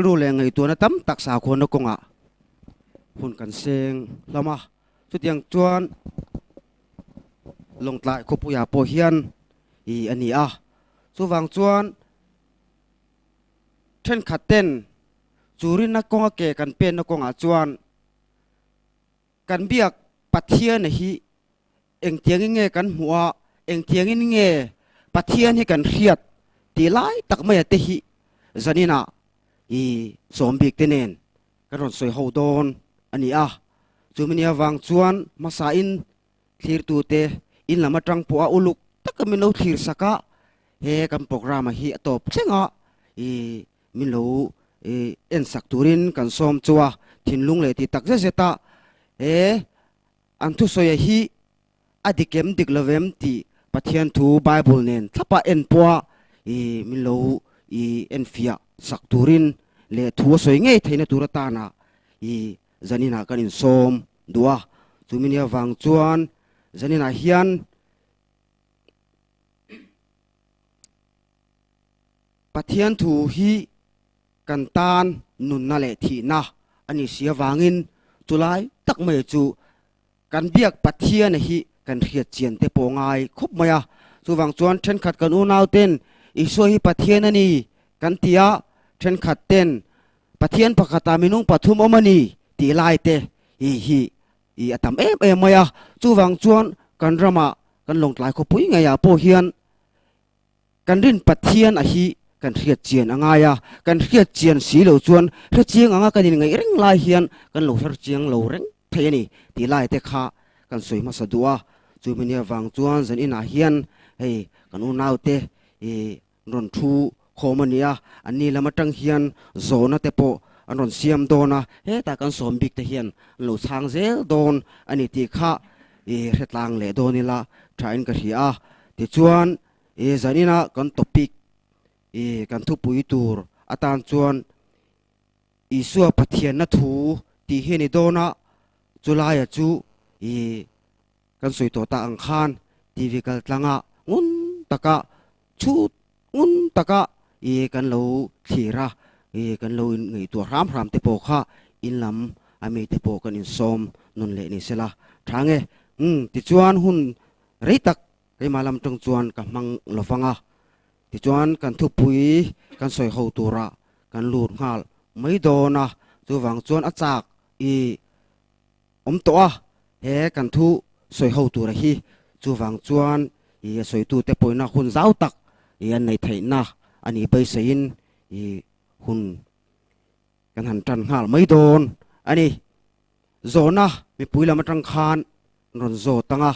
ru le ngei tu na tam tak sa khon na konga hun kan seng lama chu tiang chuan long tlai ko puya po hian N.E.I chu wang chuan then khaten turin na konga ke kan pen na konga chuan kan biak Pathian hi eng tiang nge kan hua eng tiang in nge Pathian hi kan hriat ti lai tak mai te hi zanina sawm bik tenen kan ron soi ho don N.E.I chu mini awang chuan masa in thlir tu te in lama tang po a uluk takamin lo thlir saka he kan program hi tawp thlengah min lo en sak turin kan sawm chuwa Thuthlung le ti tak zeta an thu soya hi adikem dik lovem ti Pathian Thu Bible nen thapa en poa min lo en fia sak turin le thu soi ngei theina turata na zanina kan in sawm dua chu min ya wang chuan zanina hian Pathian Thu hi kan tan nun na le thi na ani sia wangin tulai tak mai chu kan biak Pathian hi kan hriat chian te po ngai khup maya chu wang chuan then khat kan u nau ten Isua hi Pathian ani kan tia then khat ten Pathian Pakhata minung pathum omani ti lai te hi atam em maya chu wang chuan kan rama kan long tlai ko pui ngai ya po hian kan rin Pathian a hi kan hriat chian angaya kan hriat chian si lo chuan hriat chiang anga kan in ngai reng lai hian kan lo har chiang lo reng thei ani ti lai te kha kan soi ma sadua chu min ya wang chuan zan ina hian hei kan u nau te ron thu khomania ani lama tang hian zona te po an ron siam dona he ta kan sawm bik te hian lo chang zel don ani ti kha hretlang le donila thain ka hria ti chuan zanina kan topic kan thu pui tur atan chuan Isua Pathian na thu ti heni dona chulaya chu kan soi to ta ang khan TV kal tlanga ngun taka chu ngun taka kan lo thira kan lo ngei tu ram te po kha in lam ami te po kan in sawm nun le ni sela thange ti chuan hun reitak ke malam tong chuan ka mang lofanga ti chuan kan thu pui kan soi ho tura kan lut ngal mai dona chu wang chuan achak om to a he kan thu soi ho tura hi chu wang chuan soi tu te poina hun zau tak an nei theina ani bai sein hun kan han tan ngal mai don ani zona mi pui lama tang khan ron zo tanga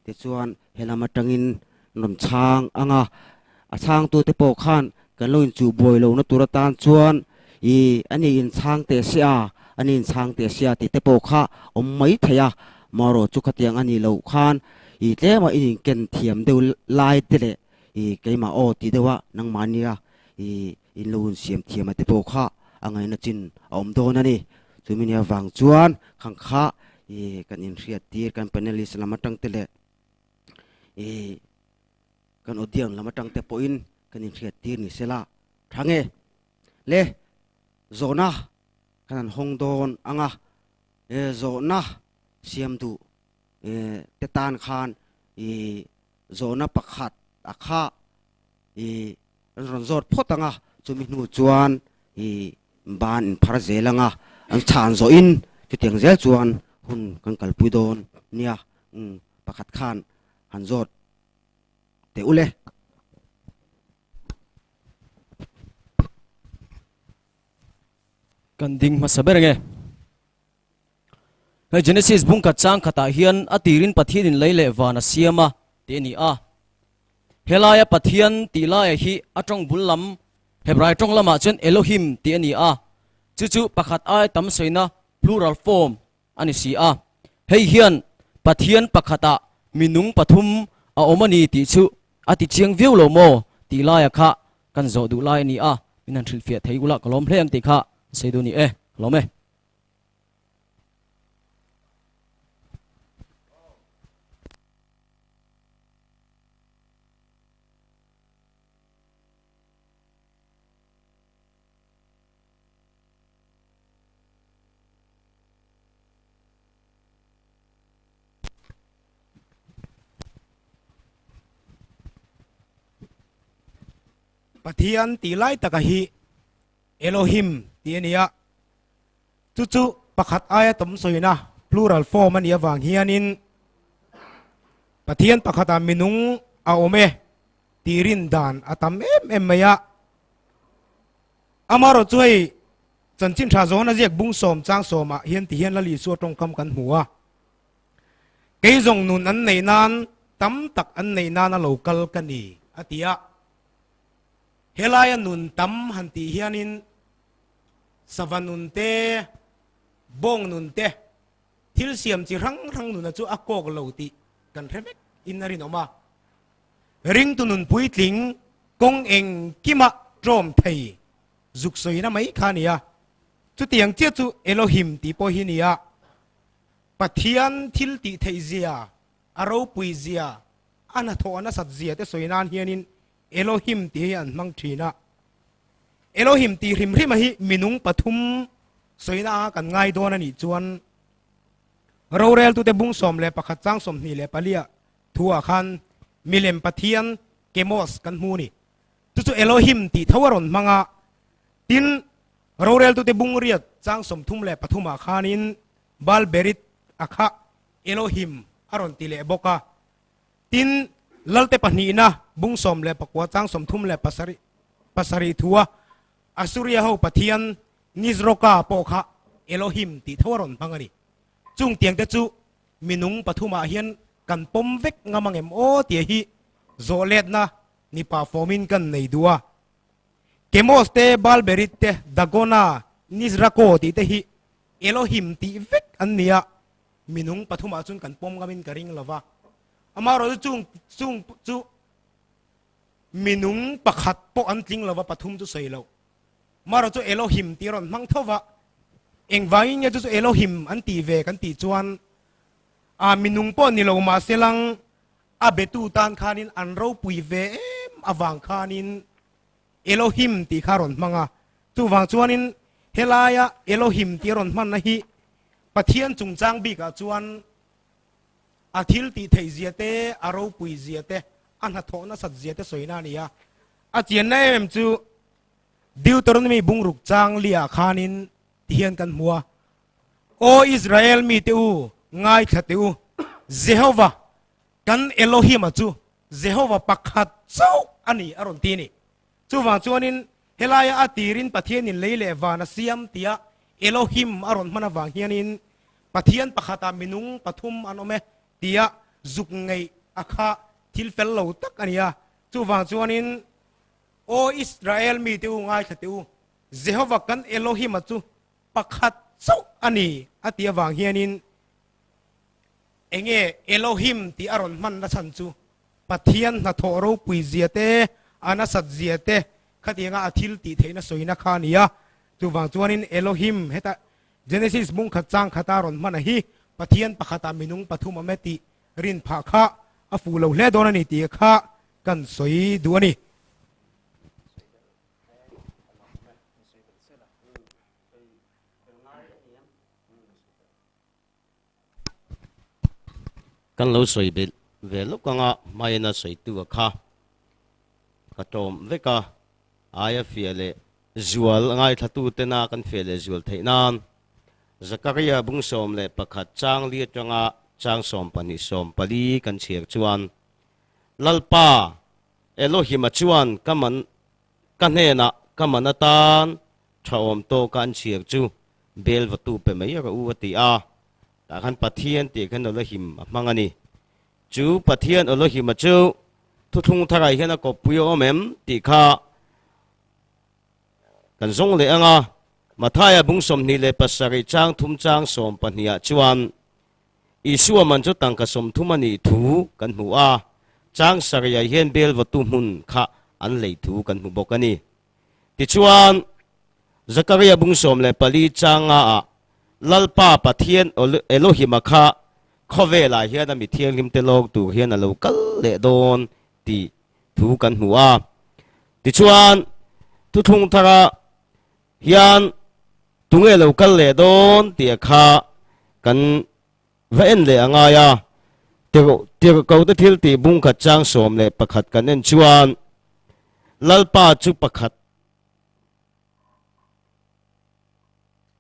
ti chuan helama tangin ron chang anga a chang tu te po khan kan loin chu boi lo na turatan chuan ani in chang te sia ani in chang te sia ti te po kha om mai thaya maro chu khatiang ani lo khan tlema in ken thiam deu lai te le keima o ti dewa nang mania in loin siam thiam te po kha angai na chin om don ani chumin ya wang chuan khang kha kan in hriat tir kan panelist lama tang te le kan odiang lama tang te po in kan in hriat tir ni sela thange le zona kan hong don anga zona siam du te tan khan zona pakhat akha ron zot photanga chumi nu chuan ban phar zelanga an chan zo in ti tiang zel chuan hun kan kalpui don nia pakhat khan han zot te ule kan ding masaberenge Genesis bung ka chang khata hian atirin pathian leile wana siama te ni a helaya pathian tilaya hi atong bulam hebrai tong lama chen Elohim te ni a chu pakhat ai tam soina plural form ani si a hei hian pathian pakhata minung pathum a omani ti chu ati chiang view lo mo tilaya kha kan zo du lai ni a minan thil fia thei ula kolom hleng ti kha seidu ni lome Pathian ti lai takahi Elohim ti ania chu pakhat aya tom soina plural form ania wang hianin Pathian pakhata minung a ome tirin dan atam em maya amaro chuai chanchin tha zona jek bung som chang soma hian ti hian lali su tong kam kan huwa ke jong nun an nei nan tam tak an nei nan a local kani atia helaya nun tam han ti hianin savanun te bong nun te thil siam chi rang nun chu akok lo ti kan revek inarin oma ring tu nun pui tling kong eng kima trom thei zuk soi na mai khania chu tiang che chu Elohim ti po hinia Pathian thil ti thei zia aro pui zia ana tho ana sat zia te soinan hianin Elohim ti an mang thina Elohim ti rim hi minung pathum soina kan ngai don ani chuan rorel tu te bung som le pakhat chang som ni le palia thua khan milem Pathian kemos kan hu ni chu Elohim ti thawaron manga tin rorel tu te bung riat chang som thum le pathuma khanin bal berit akha Elohim aron ti le boka tin lalte pani na bung som le pakwa chang som thum le pasari thua Asuria ho Pathian nizroka pokha Elohim ti thawaron mangani chung tiang te chu minung pathuma hian kan pom vek ngamangem o ti hi zolet na ni performin kan nei dua kemos te balberit te dagona nizrako ti te hi Elohim ti vek ania minung pathuma chun kan pom gamin karing lova amaro chu minung pakhat po antling lova pathum chu seilo maro chu Elohim ti ron mang thowa engwain ya chu Elohim an ti ve kan ti chuan a minung po ni lo ma selang a betu tan khanin an ro pui ve em awang khanin Elohim ti kharon manga chu wang chuanin helaya Elohim ti ron man na hi Pathian chungchang bi ka chuan a thil ti thei ziate a ro pui ziate an ha thona sat ziate soina nia a chian na em chu Deuteronomy bung ruk chang lia khanin hian kan mua o Israel mi teu ngai thateu Jehova kan Elohim chu Jehova pakhat chho ani aron ti ni chu wa chuanin helaya atirin Pathian in leile wana siam tia Elohim aron mana wang hianin Pathian pakhata minung pathum anome tia zuk ngei akha thil fel lo tak ania chu wa chuanin o Israel mi teu ngai thateu Jehova kan Elohim chu pakhat chho ani atia wang hianin enge Elohim ti aron man na chan chu Pathian na thoro pui ziate ana sat ziate khatianga athil ti theina soina khania chu wang chuanin Elohim heta Genesis bung khatchang khataron man hi Pathian pakhata minung pathuma meti rin pha kha afu lo hle don ani ti kha kan soi duani kan lo soi bel ve lo kanga mai na soi tu kha ka tom veka aya fiale zual ngai thatu te na kan fiale zual theinan Zakaria bung som le pakhat chang li changa chang som pani som pali kan chiak chuan lalpa Elohim chuan kaman kan hena kamanatan thawm to kan chiak chu bel watu pe mai ra u ti a ta khan Pathian ti kan Elohim mangani chu Pathian Elohim chu Thuthlung thara hian ko puyo mem ti kha kan zong le anga mathaya bung som ni le pasari chang thum chang som pania chuan Isua man chu tangka som thumani thu kan hu a chang saria hian bel watu mun kha an lei thu kan hu bokani ti chuan Zakaria bung som le pali changa a lalpa Pathian Elohim kha khovela hian mi thiang lim te lok tu hian alo kal le don ti thu kan hu a ti chuan Thuthlung thara hian tunge lo kal le don ti kha kan vaen le anga ya te ko te thil ti bung kha chang som le pakhat kan en chuan lalpa chu pakhat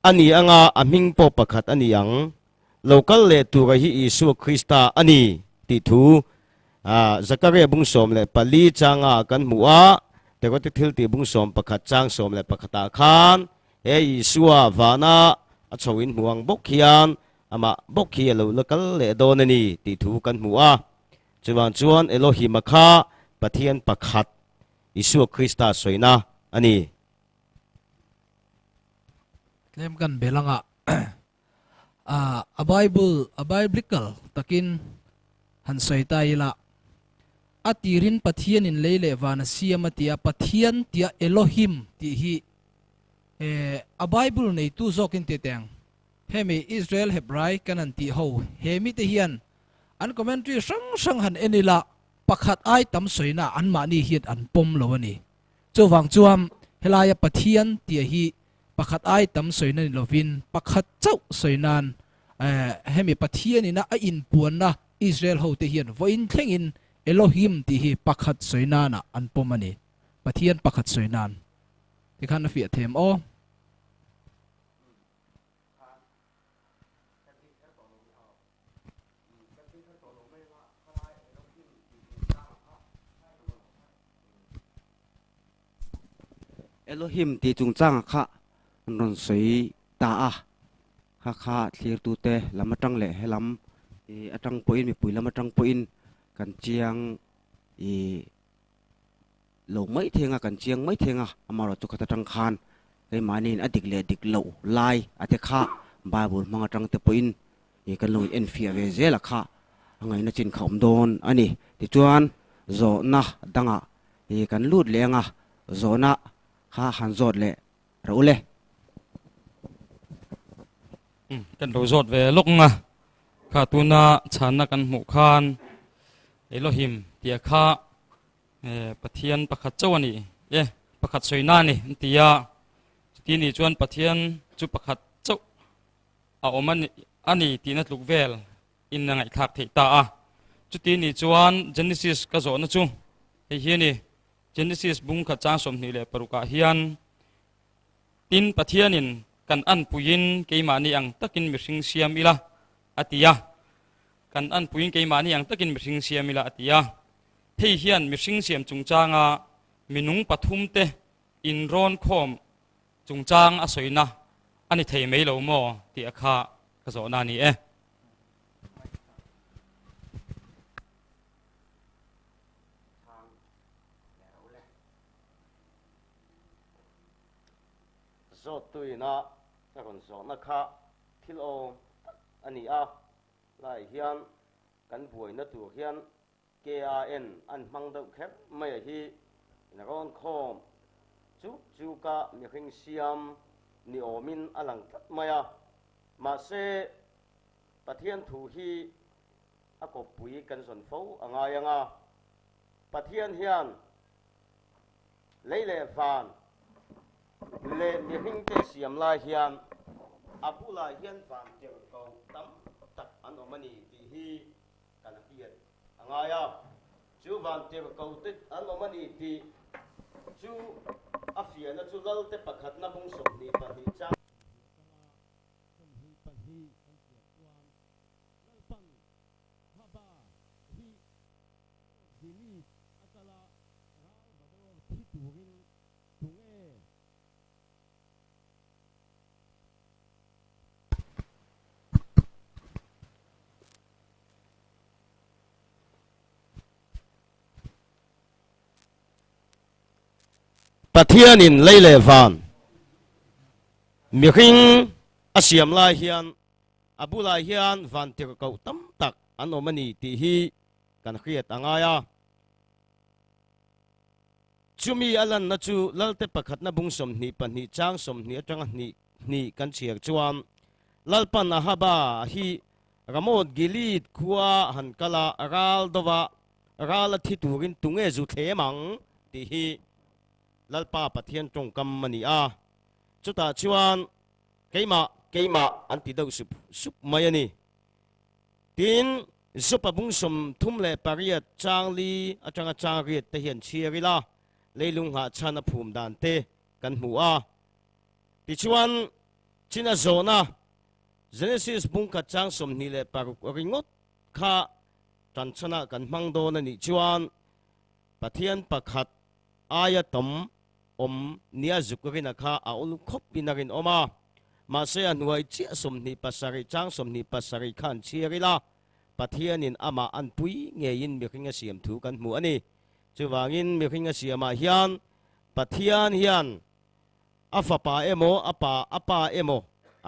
ani anga aming po pakhat ani ang local le tu ga hi Isua Krista ani ti thu Zakaria bung som le pali changa kan mua te ko ti thil ti bung som pakhat chang som le pakhata khan e Isua vana a chowin muang bok hian ama bok hi lo local le donani ti thu kan mua chuan Elohim kha Pathian Pakhat Isua Krista soina ani lem kan belanga a biblical takin han soita ila atirin pathian in leile wana siamatia pathian tia Elohim ti hi a bible nei tu zokin te teng hemi Israel Hebrai kanan ti ho hemi te hian an commentary sang han enila pakhat ai tam soina an mani hiat an pom lowani chowang chuam helaya pathian tia hi pakhat ai tam soina ni lovin pakhat chau soinan hemi pathian ina a in puanna Israel ho te hian voin thlengin Elohim ti hi pakhat soinana an pomani pathian pakhat soinan tikhan na fi athem o Elohim ti chungchangah kha non soi ta kha thlir tu te lamatang le helam atang poin mi pui lamatang poin kan chiang lo mai thenga kan chiang mai thenga amaro chu khata tang khan ei manin adik le dik lo lai ate kha bible manga tang te poin kan lo en fi ave zela kha angai na chin khom don ani ti chuan zo na danga kan lut lenga zo na kha han zot le ro le kan ro zot ve lok nga kha tunah channa kan mu khan Elohim tia kha pathian pakhat chawani pakhat soina ni tia ti ni chuan pathian chu pakhat chaw a oman ani tina tluk vel in na ngai thak thei ta chu ti ni chuan Genesis ka zo na chu hei hi ni Genesis bung kha chang som ni le paruka hian tin pathianin kan an puin keimani ang takin mihring siam ila atia kan an puin keimani ang takin mihring siam ila atia hei hian mihring siam chungchangah minung pathum te in ron khom chungchang a soina ani thei mei lo mo ti akha ka zo na ni zot tuina ron zo na kha thil o ani lai hian kan buai na tu hian KAN an hmang deuh khep mai hi na ron khom chu ka mi hring siam ni omin alang tat maya Mahse Pathian Thu hi ako pui kan zon fo anga Pathian hian leile van le mi hring te siam lai hian apula hian van tel ko tam tak an omani ti hi kan hian angaya chu van tel ko te an omani ti chu afia na chu lal te pakhat na bung som ni pa hi cha Pathian in leile van mi hring asiam lai hian abulai hian van tir ko tam tak an omani ti hi kan hriat angaya chumi alan na chu lalte pakhat na bung som ni pan ni chang som ni atanga ni kan chiak chuam lalpan haba hi ramot gilit khuwa han kala aral dova aral thi turin tunge zu thlemang ti hi lalpa pathian trong kam mani chuta chuan keima an ti deuh sup mayani tin supa bung som thum le pariat changli atanga changriat te hian chirila leilung ha chana phum dan te kan hmu a ti chuan china zona Genesis bungkhat chang som ni le paruk ringot kha tan chana kan hmang don ani chuan pathian pakhat aya tom nia zukurina kha a ul khop pinarin oma Mahse anuai chi som ni pasari chang som ni pasari khan chirila pathianin ama an pui ngein mi khinga siam thu kan hmu ani chuwangin mi khinga siama hian pathian hian afapa emo apa emo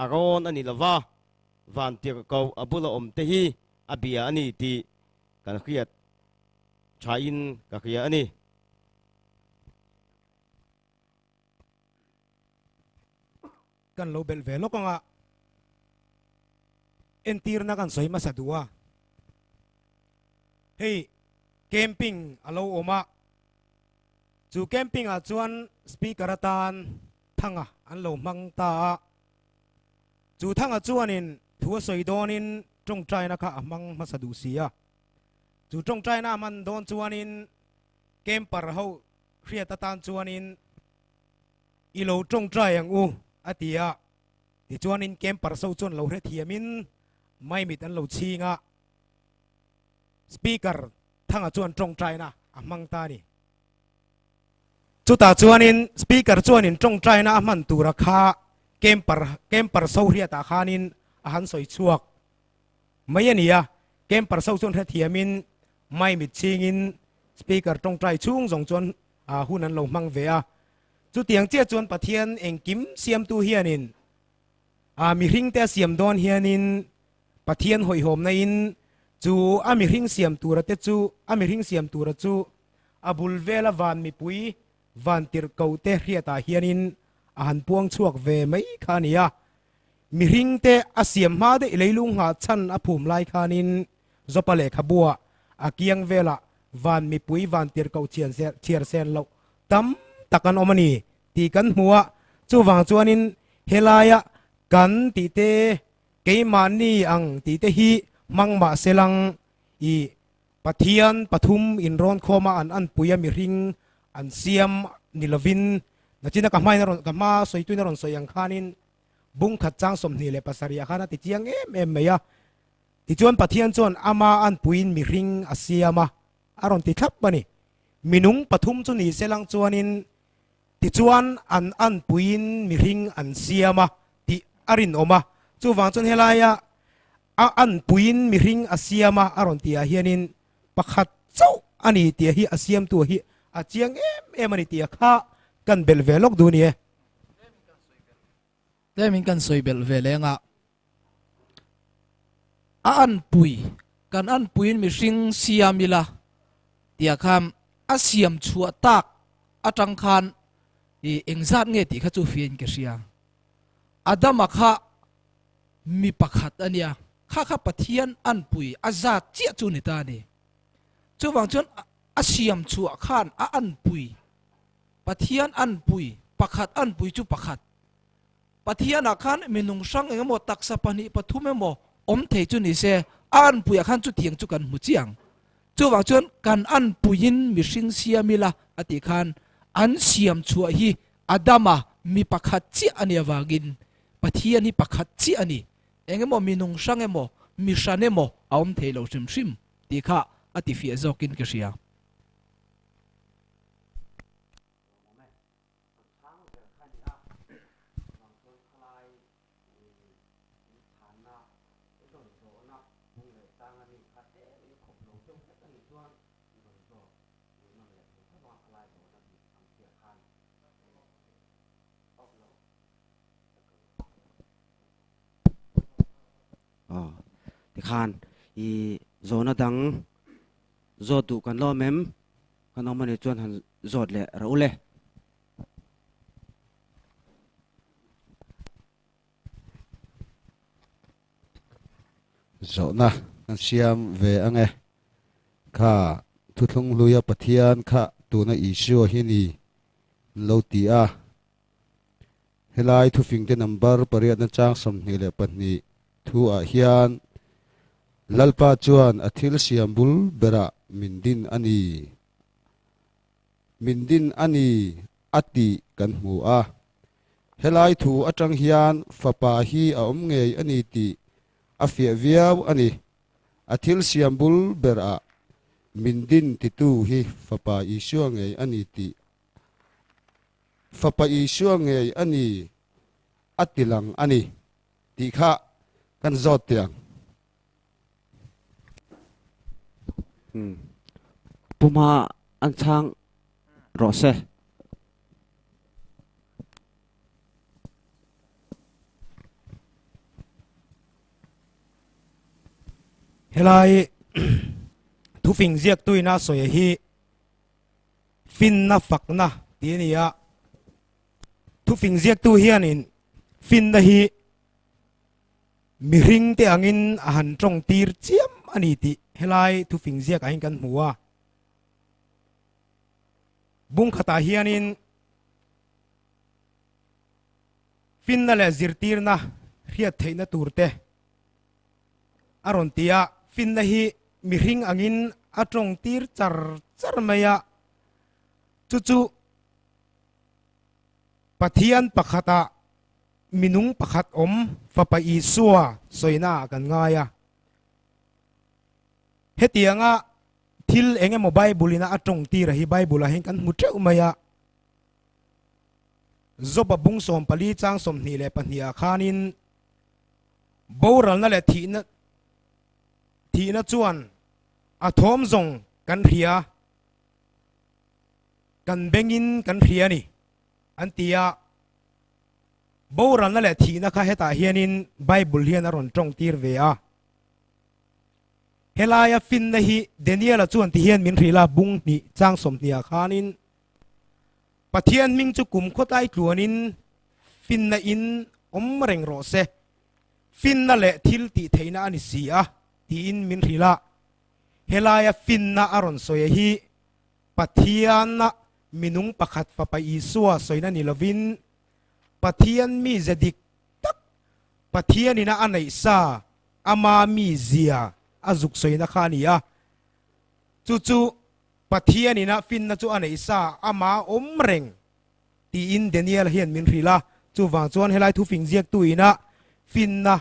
aron ani lova van tir ko abula te hi abia ani ti kan hriat thain ka khia ani kan lo bel velo ko nga entir na kan soy masadua hey camping alo oma chu camping a chuan speaker atan thanga an lo mang ta chu thanga chuanin thua soi donin trong trai na kha amang masadu sia chu trong trai na man don chuanin camper ho hriat atan chuanin ilo trong trai ang u atia ti chuanin camper so chuan lo hre thiamin mai mit an lo chinga speaker thanga chuan trong trai na amang ta ni chuta chuanin speaker chuanin trong trai na man tura kha camper so hriat ta khanin a han soi chuak mai ania camper so chuan hre thiamin mai mit chingin speaker trong trai chung jong chuan a hun an lo mang ve a chu tiang che chuan pathian eng kim siam tu hianin mi hring te siam don hianin pathian hoi hom na in chu mi hring siam tura te chu mi hring siam tura chu abul vela van mi pui van tir ko te hriata hianin han puang chuak ve mai khania mi hring te asiam ma de leilung ha chan a phum lai khanin zopale khabua akiang vela van mi pui van tir ko chiar sen lo tam takan omani ti kan hmuwa chu wang chuanin helaya kan ti te keiman ni ang ti te hi mangma selang i pathian pathum in ron khoma an puya mi ring an siam nilovin nachina ka mai na ron ka ma soitui na ron soyang khanin bung khat chang som ni le pasaria khana ti chiang em meya ti chuan pathian chuan ama an puin mi ring asiama aron ti thap bani minung pathum chu ni selang chuanin ti chuan an puin mi ring an siama ti arin oma chu wang chuan helaya an puin mi ring asiama aron ti a hianin pakhat chau ani ti hi asiam tu hi a chiang em ani ti kha kan bel velok du ni e lemin kan soi bel velenga an pui kan an puin mi ring siamila tia kham asiam chua tak atang khan i engzat nge ti kha chu fian ke ria adama kha mi pakhat ania kha pathian an pui azat chi chu ni ta ni chu wang chon asiam chua khan an pui pathian an pui pakhat an pui chu pakhat pathian a khan minung sang engmo taksa pani pathum emo om thei chu ni se an pui a khan chu tiang chu kan mu chiang chu wang chon kan an puin mi hring siamila ati khan an siam chua hi adama mi pakhat chi ani avangin pathian hi pakhat chi ani engemo minung sang emo mi shanemo aom thei lo shim shim ti kha ati fi zokin ke ria ti khan i zona dang zot tu kan lo mem kan omani chuan han zot le ro le zona kan siam ve ange kha Thuthlung hlui-a Pathian kha tunah Isua hini lo ti a helai thu fing te number pariat na chang som ni le pani thu a hian lalpa chuan athil siam bul bera min din ani mindin ani ati kan hmu a helai thu atang hian fapa hi a ngei ani ti a fia viau ani athil siambul ber a mindin titu hi fapa Isua ngei ani ti fapa Isua ngei ani atilang ani ti kha kan zot tiang puma an chang ro se helai thu phing ziak tuina soi hi fin na fak na tinia thu phing ziak tu hian in fin na hi mi ring te angin a han trong tir chiam ani ti helai thu phing ziak ain kan hmuwa bung khata hian in fin na le zirtir na hriat theina turte aron tia fin na hi mi ring angin atong tir char char maya chu pathian pakhata minung pakhat om fapa Isua soina kan ngaya hetianga thil enge mo bible ina atong tir hi bible a hen kan mutreu maya zoba bung som pali chang som ni le pahnia khanin boral na le thina chuan a thom zong kan hria kan bengin kan hria ni antia boral na le thina kha heta hianin bible hian aron tong tir ve a helaya fin na hi Daniel chuan ti hian min hrila bung ni chang som nia khanin pathian ming chu kum khotai tluanin fin na in om reng ro se fin na le thil ti theina ani si a ti in min hrila helaya fin na aron soya hi pathian na minung pakhat fapa Isua soina ni lovin pathian mi zadik tak pathian ina anei sa ama mi zia azuk soina khania chu pathian ina fin na chu anei sa ama omreng ti in Daniel hian min hrila chu wang chuan helai thu phing ziak tuina fin na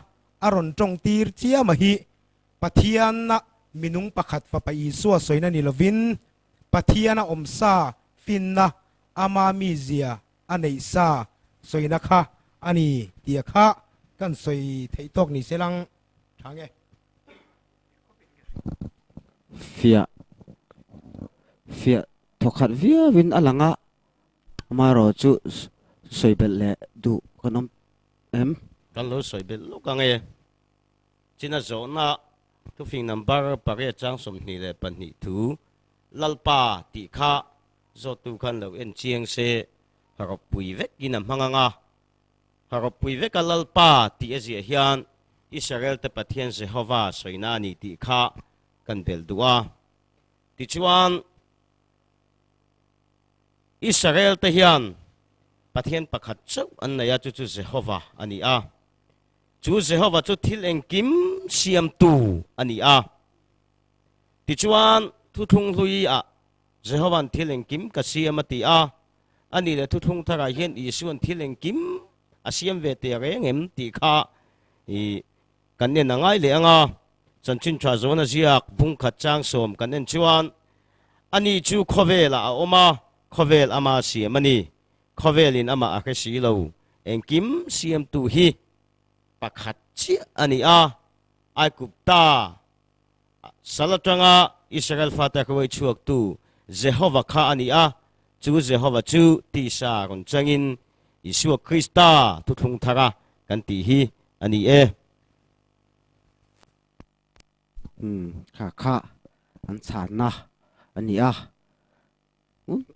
aron tong tir chia ma hi pathian na minung pakhat fapa Isua soina ni lovin pathian na omsa fin na ama mi zia anei sa soina kha ani tia kha kan soi thei tok ni selang thange fia thokhat via win alanga maro chu soibel le du kanom em kan lo soi bel lo ka nge china zo na tu phing number pare chang som ni le pan ni thu lalpa ti kha zo tu khan lo en chiang se harop pui vek in am hanganga harop pui vek a lalpa ti azia hian Israel te pathian Jehova soina ni ti kha kan bel duwa ti chuan Israel te hian pathian pakhat chau an na ya chu Jehova ani a chu Jehova chu thleng kim siam tu ani a ti chuan Thuthlung hlui-a Jehova thleng kim ka siam ati a ani le Thuthlung thara hian Isuan thleng kim asiam ve te rengem ti kha i kan ne nangai le anga chanchin tha zona ziak bung khat chang som kan en chuan ani chu khovela a oma khovel ama siamani khovelin ama a khe si lo engkim siam tu hi pakhat chi ani a ai kupta salatanga Israel fata ko chuak tu Jehova kha ani a chu Jehova chu tisaa kon changin Isua Krista Thuthlung thara kan ti hi ani e kha an chan na ani a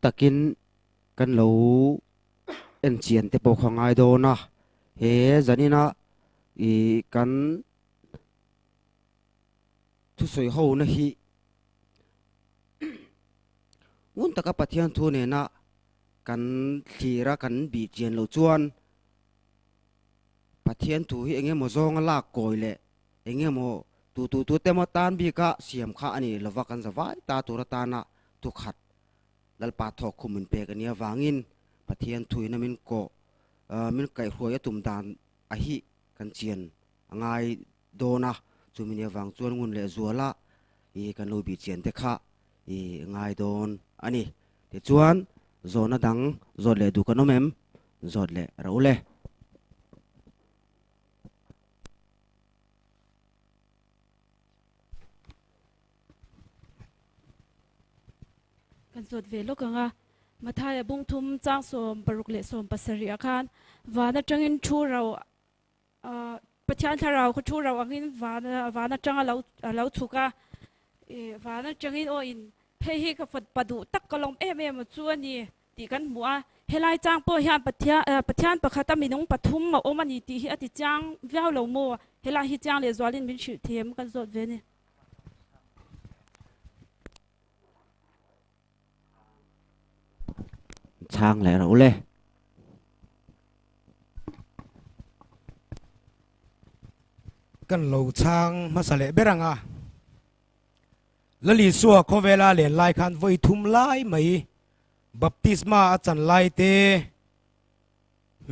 takin kan lo en chian te po khangai do na he zanina i kan thu soi ho na hi un taka Pathian Thu ne na kan thira kan bi chian lo chuan Pathian Thu hi enge mo zong la koi le enge mo tu te mo tan bi ka siam kha ani lova kan zawai ta tu ra ta na tu khat lal pa thok khumin pe kan ya wangin pathian thui na min ko min kai hruai tum dan a hi kan chian angai dona chumin ya wang chuan ngun le zuala i kan lo bi chian te kha i ngai don ani te chuan zona dang zot le du kanomem zot le raule kan zot ve lokanga mathai abung thum chang sawm paruk le sawm pasari akhan wana tangin thu rau pathian tharau kho thu rau angin wana tanga lo thuka wana tangin o in phei hi ka fat padu tak kalom em chuani ti kan mua helai chang po hian pathian pakhat minung pathum ma omani ti hi ati chang viau lo mo helai hi chang le zwalin min thil them kan zot ve ni chang le raule kan lo chang masale beranga lali suwa khovela le lai khan voi thum lai mai baptisma achan lai te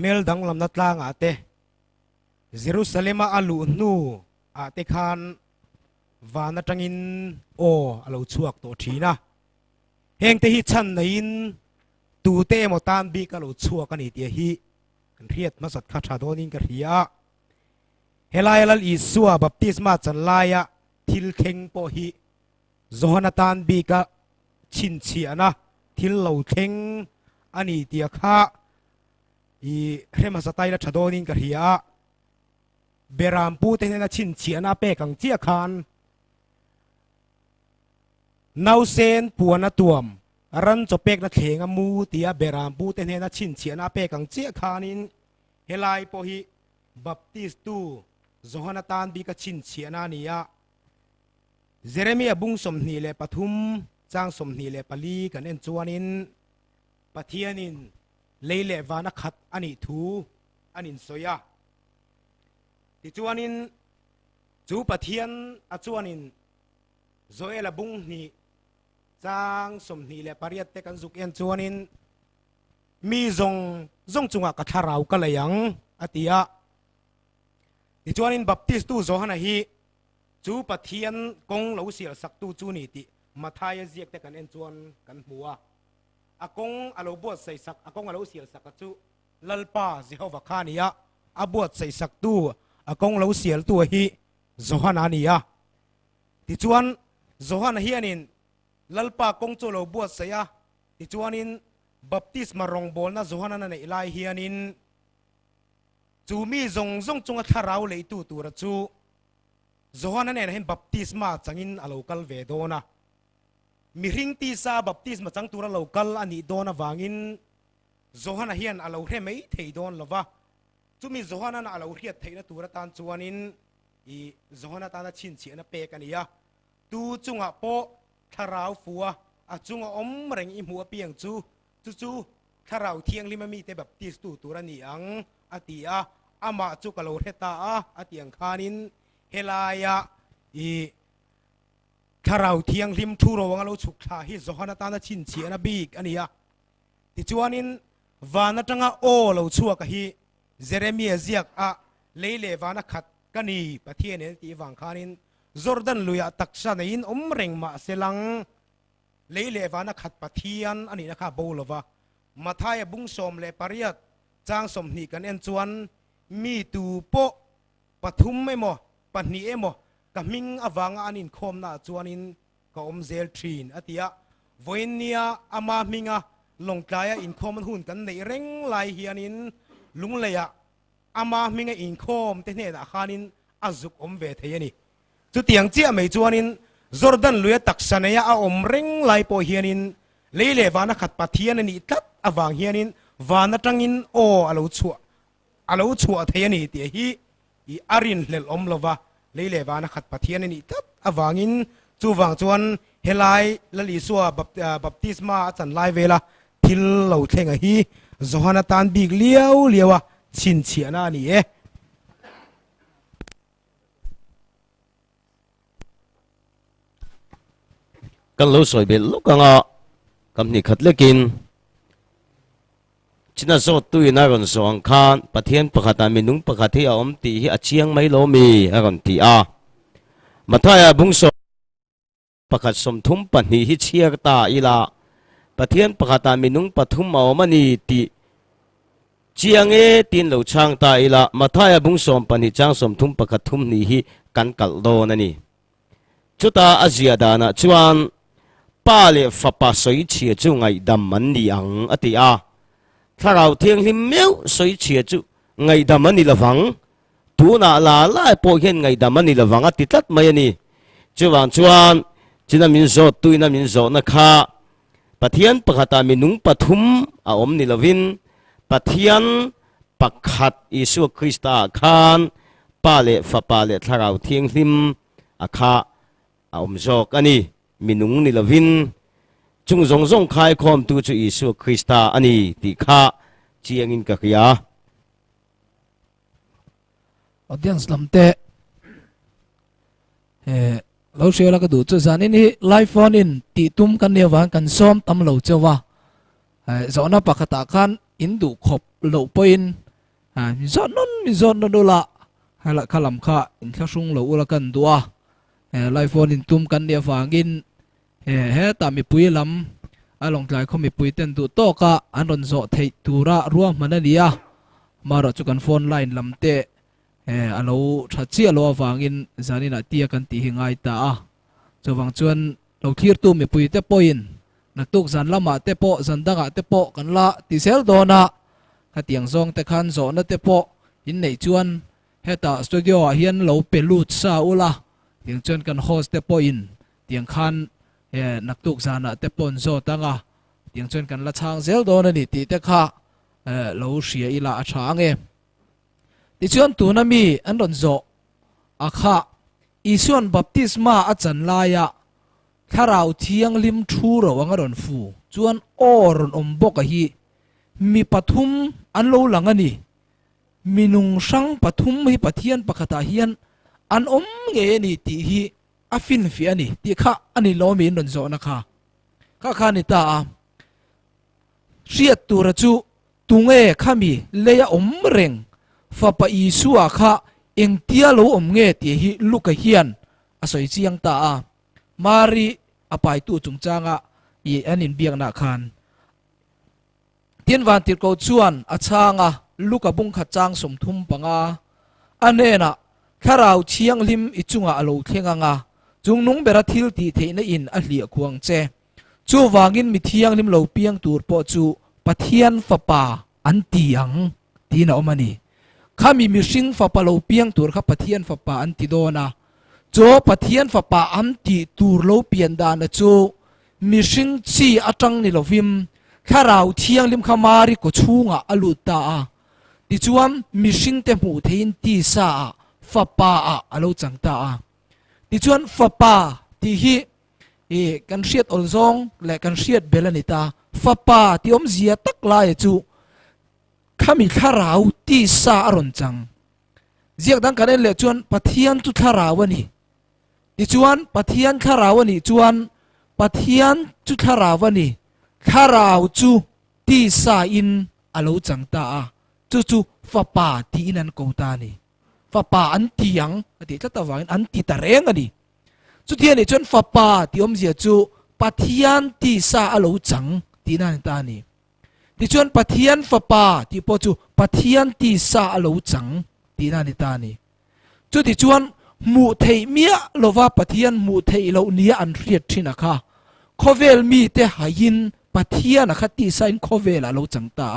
mel dang lam na tlang ate jerusalema alu nu ate khan wana tangin o alo chuak to thina heng te hi chan nain tu te mo tan bi ka lo chuak ani te hi kan hriat masat kha tha donin ka hria helai lal isua baptisma chan laia thil kheng po hi zohanatan bi ka chin chi ana thil lo theng ani tia kha i hrema satai la thadonin ka hria beram pu te na chin chi ana pe kang chia khan nausen puana tuam ran chopek na thleng amu tia beram pu te na chin chi ana pe kang chia khanin helai po hi baptist tu zohanatan bi ka chin chi ana nia Jeremia bung som ni le pathum chang som ni le pali kan en chuanin pathianin leile wana khat ani thu anin soya ti chuanin chu pathian a chuanin zoela bung ni chang som ni le pariat te kan zuk en chuanin mi zong chunga ka tharau ka layang atia ti chuanin baptist tu zohana hi chu pathian kong lo sial sak tu chu ni ti mathai ziek te kan en chuan kan hmuwa akong alo buat sai sak akong alo sial sak chu lalpa Jehova khania abuat sai sak tu akong lo sial tu hi zohana nia ti chuan zohana hi anin lalpa kong chu lo buat sai a ti chuanin baptisma rong bol na zohana na N.E.I hi anin chu mi zong chunga tharau le tu ra chu zohana ne hen baptisma changin a local ve dona mi ring tisaa baptisma chang tura local ani dona wangin zohana hian a lo hre mai thei don lova chumi zohana na a lo hriat theina tura tan chuanin i zohana ta na chin chi na pe kania tu chunga po tharau fuwa a chunga om reng i hmuwa piang chu tharau thiang lima mi te baptist tu tura ni ang atia ama chu ka lo hre ta a atiang khanin helaya i tharau thiang lim thu ro wang lo chuk tha hi zohana ta na chin chi na bik ania ti chuanin wana tanga o lo chuak hi Jeremia ziak a leile wana khat kani pathian ti wang khanin Jordan hlui-a taksa in reng ma selang leile wana khat pathian ani na kha bolova mathai bung som le pariat chang som ni kan en chuan mi tu po pathum emo pani emo kaming awanga anin khom na chuanin ka zel thin atia voinia ama minga longklaya in khom hun kan nei reng lai hianin lungleya ama minga in khom te ne da khanin azuk ve theyani chu tiang chia mai chuanin Jordan hlui-a taksanaya a reng lai po hianin leile wana khat pathian ani tat awang hianin wana tangin o alo chua theyani ti hi i arin hlel lova leile wana khat pathian ani tat awangin chu wang chuan helai lali suwa baptisma chan lai vela thil lo thlenga hi zohana tan big liawa chin chiana ni e kan lo soi bel lo kanga กำนี้ขัดเล็กินชินาโซตุยนารอนสองคานปะเทียนปะขัดมีนุงปะขัดที่อมตีที่อาเชียงไม่โลมีอารอนตีอามาท้ายบุงสปะขัดสมทุมปนีฮิเชียกตาอีลาปะเทียนปะขัดมีนุงปะทุมเอามันนีตีเชียงตินเหลาช่างตาอีลามาท้ายบุงสมปนีจ้างสมทุมปะขัดทุมนี้ฮิกันกัลโดนันนี่จุดตาอาเซียดานะชวนป้าเลฟปาสวยเชียจุงไงดำมันนี่อังอติอาถ้าเราเทียงหิมเมียวสวยเชียจุไงดำมันนี่ละฟังตัวน่าลาไล่พอเห็นไงดำมันนี่ละฟังอติตัดไม่นี่ชวนจินามินโซตุยนามินโซนะคะปะเทียนปะขัดมินุงปะทุมอาอมนี่ละวินปะเทียนปะขัดอิสุคริสตาคานป้าเลฟปาเลถ้าเราเทียงหิมอาคาอาอมโซกันนี่มินุงนี่ละวินจุงซงคายคอมตูจูอิสุคริสตาอันนี้ติข้าเจียงอินกักยาอดียนสลัมเตเราเชื่อแล้วก็ดูจุดสันนี้ไลฟ์ฟอนอินติตุมกันเนี่ยวันกันซ้อมตำเหลาเจ้าว่าสอนนับปากตาคันอินดูขบเหลาปอินมีสอนนั่นดูละให้ละขลังข้าอินข้าซุงเหลาละกันตัวไลฟ์ฟอนอินตุมกันเนี่ยฟังอินตามีปุยลำลงใจเขามีปุยเต้นดูโตกะอันรอนโซเทตูระรัวมันนี่อ่ะมาเราจุกันโฟนไลน์ลำเตะเราชัดเจนเราฟังอินจานี่นะตีกันตีหิงไอตาจะฟังชวนเราคลีร์ตู้มีปุยเตะปอินนักตุกสันละมาเตะปอสันดังเตะปอกันละติเซลโดนะขัดเตียงซองเตะขันโซนเตะปออินในชวนตาสตูดิโอเฮียนเราเป็นลูดซาอุละเตียงชวนกันโฮสเตะปอินเตียงขันนักตุกสานะเตปอนโซตังอ่ะเตียงชนกันละช่างเซลโดนนี่ตีเตค่ะเราเสียอีละช่างติชวนตัวนั้นมีอันรอนโซอาค่ะอีส่วนบัพติสมาอาจารย์ลายะถ้าเราเที่ยงลิมทูระวังรอนฟูชวนอรอนอมบกะฮีมีปฐุมอันโลหลังนี่มีนุงสังปฐุมมีปะเทียนปะขตาเฮียนอันอมเงนี่ตีฮีอาฟินฟิอันนี้ที่ข้าอันนี้ล้อมีนนโซนะคะข้านี่ตาเสียตัวระจูตุงข้ามีเลยอมเร่งฟ้าปะอีสัวข้าเอ็งเตียโลอมเงที่ฮิลูกเฮียนอาศัยเจียงตามารีอภัยตัวจงจางอีอันนี้เบียงนักขันเทียนวันติดกูชวนอาชางลูกบุงขัดจางสมทุมปังอันนี้นะข้าเราเชียงลิมอิจุงอโลเทียงจุงนุ่งเบรัทิลตีเทนอินอัลเลียควงเจจูวางินมิเทียงลิมเหลาเปียงตูร์ปอจูปะเทียนฟ้าป่าอันตียังตีน่าอมานีข้ามีมิชิงฟ้าป่าเหลาเปียงตูร์ข้าปะเทียนฟ้าป่าอันตีโดนะโจปะเทียนฟ้าป่าอันตีตูร์เหลาเปียนดานะโจมิชิงจีอัจังนิลวิมข้าเราเทียงลิมขามาริก็ชูงอลุตาติจวนมิชิงเตมูเทียนตีซาฟ้าป่าอโลจังตาที่ชวนฟ้าป่าที่ฮีกันเชียดอลซองและกันเชียดเบลนิตาฟ้าป่าที่อมเสียตักลายจูข้ามีข้าราวที่ซาอรอนจังเสียดังกันเล่ชวนปะเทียนจุดข้าราวนี่ที่ชวนปะเทียนข้าราวนี่ชวนปะเทียนจุดข้าราวนี่ข้าราวจูที่ซาอินอโลจังตาจูฟ้าป่าที่นันกูตานี่ฟ้าป่าอันที่ยังที่ถ้าตะวันอันที่ตะเรงอันนี้สุดที่นี่จนฟ้าป่าที่อมเสียจูปะเทียนที่ซาอโลจังที่นั่นตานี่ที่จนปะเทียนฟ้าป่าที่พอจูปะเทียนที่ซาอโลจังที่นั่นตานี่จุดที่จวนมูเทเมียโลว่าปะเทียนมูเทโลเนียอันเรียดที่นะคะโคเวลมีเตหายินปะเทียนนะคะที่ไซน์โคเวลอโลจังตา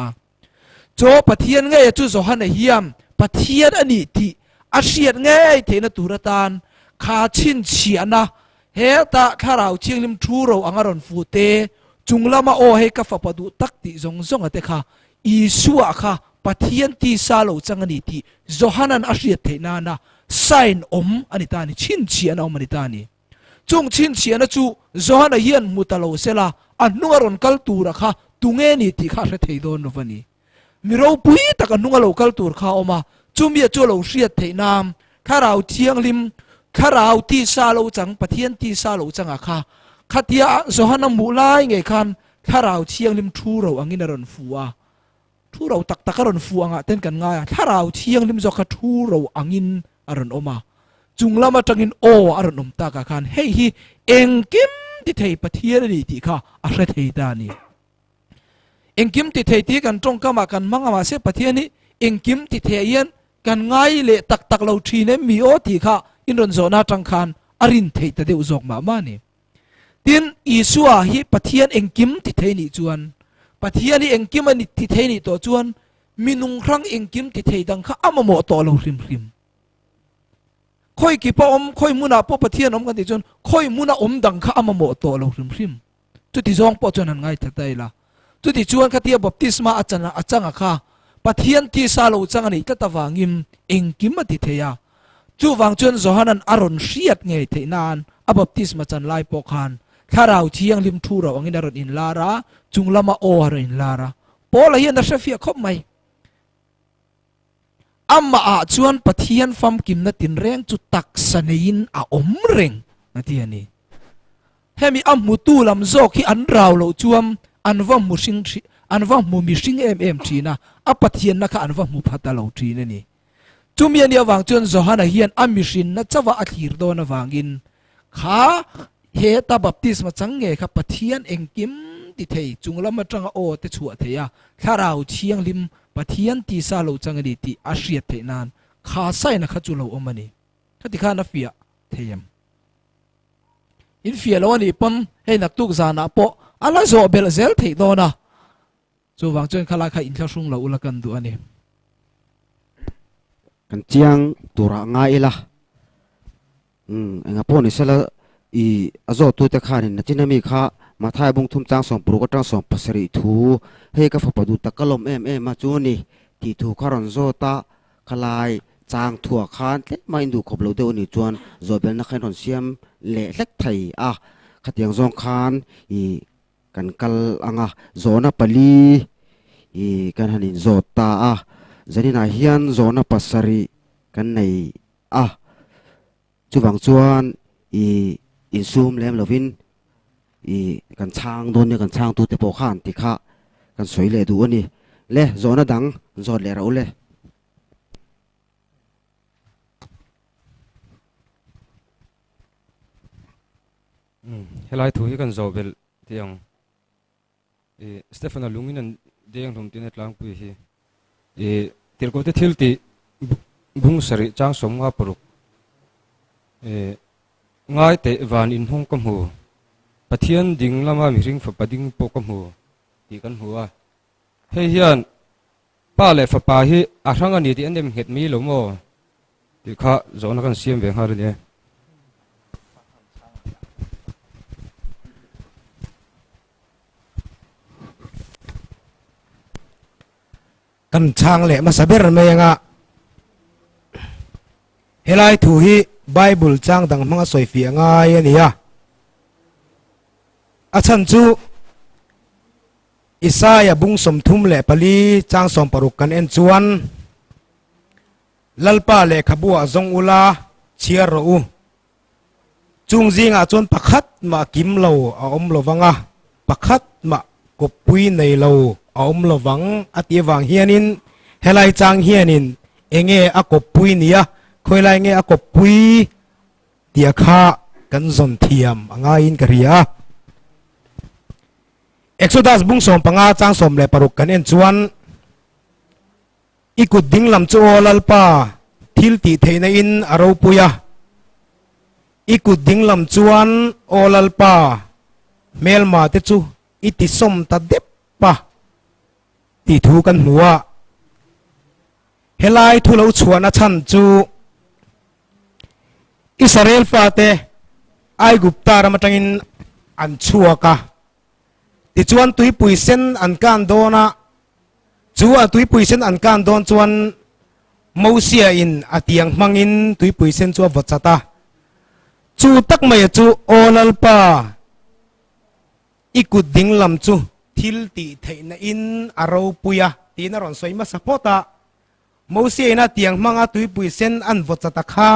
โจปะเทียนไงจูโซฮันเฮียมปะเทียนอันนี้ที่อาเซียนไงเทนตุรตานข้าชินเชียนะเฮตาข้าเราเชียงลิมทูเราอังอรอนฟูเตจุงละมาโอเฮกับฟ้าปดูตักติจงอะเตค่ะอีสัวค่ะปะเทียนที่ซาโลจังอันนี้ที่โจฮันันอาเซียนเทนานะไซน์อมอันนี้ตานี่ชินเชียนะอมอันนี้ตานี่จงชินเชียนะจูโจฮันเฮียนมุตะโลเซลาอันนุ่งอรอนกัลตูระค่ะตุงเงนี่ที่ข้าเทโดนวันนี้มีเราปุยตะกันนุ่งอโลกัลตูระค่ะออกมาจุ่มเบียจูเราเสียเทนามข้าเราเชียงลิมข้าเราที่ซาโลจังปะเทียนที่ซาโลจังอะค่ะข้าเทียโซฮันมูไลไงคัน tharau chiang lim thu ro angin aron fuwa thu ro tak tak aron fu anga ten kan nga tharau chiang lim zoka thu ro angin aron oma chunglama tangin o aron ta ka khan hei hi engkim ti thei pathian ni ti kha a hre thei ta ni engkim ti thei ti kan tong kama kan manga ma se pathian ni engkim ti thei yan kan ngai le tak tak lo thi ne mi o ti kha in ron zona tang khan arin thei ta deu zok ma ma ni tin isua hi pathian engkim ti thei ni chuan pathian ni engkim ani ti thei ni to chuan minung rang engkim ti thei dang kha amamo to lo hrim hrim khoi ki pa om khoi muna po pathian om kan ti chuan khoi muna om dang kha amamo to lo hrim hrim tu ti zong po chuan an ngai thak dai la tu ti chuan kha tia baptisma achanga kha pathian tisaa lo chang ani ta avangin engkim ati theya chu wang chuan zohanan aron hriat ngei theinan a baptisma chan lai po khan tharau chiang lim thu ro angin aron in lara chunglama o aron in lara pola hian na shafia khop mai amma a chuan pathian fam kim na tin reng chu tak sanein a om reng na ti ani hemi ammutu lam zok hi an raw lo chuam anwam musing anwam mu mishing em thina a pathian na kha anwam mu phata lo thina ni chumian ya wang chuan zohana hian amishin na chawa a thlir do na wangin kha he ta baptisma change kha pathian engkim ti thei chunglama tanga o te chu theya tharau chiang lim pathian tisaa lo changani ti a hriat theinan kha sai na kha chu lo omani khati kha na fia theyam in fia lo ani pon he nak tuk zana po ala zo bel zel thei do na chu wang chuan khala kha in thla sung lo ula kan du ani kan chiang tura ngai la anga po ni sala i azo tu te khanin na chinami kha mathai bung thum chang som pru ko tang som pasari thu he ka fa padu takalom ma chu ni ti thu kharon zo ta khalai chang thua khan tle ma indu khoplo de ni chuan zobel na khan ron siam le hlek thai a khatiang zong khan i kan kal anga zona pali i kan hanin zo ta a zanina hian zona pasari kan nei a chuwang chuan i insum lem lovin i kan chang don ne kan chang tu te po khan ti kha kan soi le du ani le zona dang zot le rau le helai thu hi kan zo bel tiang Stefano lungin an deng thum tin atlang pu hi tirko te thil ti bung sari chang som nga paruk ngai te van in hong kam hu pathian ding lama mi ring fa pading po kam hu ti kan huwa he hian pa le fa pa hi a thang ani ti anem het mi lo mo ti kha zona kan siam ve har ni kan chang le ma saber me nga helai thu hi bible chang dang manga soi fi nga ya achan chu Isaya bung som thum le pali chang som paruk kan en chuan lalpa le khabua zong ula chiar ro chung zinga chuan pakhat ma kim lo a om lo wanga pakhat ma kopui nei lo a om lo wang ati wang hianin helai chang hianin enge a kopui nia khoilai nge a kopui tia kha kan zon thiam anga in karia Exodus bung som panga chang som le paruk kan en chuan ikut ding lam chu lalpa thil ti theina in aro puya ikut ding lam chuan olalpa melma te chu iti som ta deppa ti thu kan huwa helai thu lo chuan a chan chu Israel fa te ai gupta ramatangin an chuaka ti chuan tui puisen an kan dona chu a tui puisen an kan don chuan Mahse in atiang hmangin tui puisen chu vachata chu tak mai chu olalpa ikut ding lam chu thil ti theina in aro puya tina ron soi ma sapota Mahse ina tiang hmanga tui puisen an vachata kha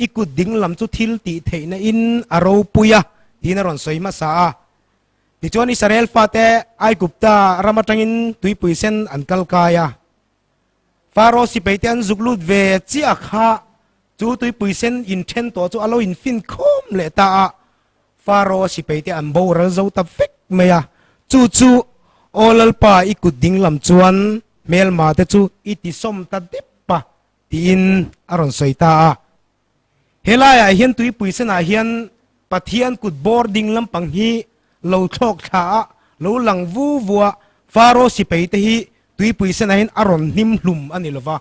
ikut ding lam chu thil ti theina in aro puya tina ron soi ma sa ti chuan Israel fate ai gupta ramatangin tui puisen an kalkaya Pharaoh si peite an zuklut ve chi akha chu tui puisen in then to chu alo in fin khom le ta Pharaoh si peite an bo ral zo ta fek meya chu chu olal pa ikut ding lam chuan mel ma te chu iti som ta dippa ti in aron soita helaya hian tui puisen a hian Pathian kut boarding lam pang hi lo thok tha lo lang vu vua Pharaoh si peite hi tui puisen a hin aron nim hlum ani lova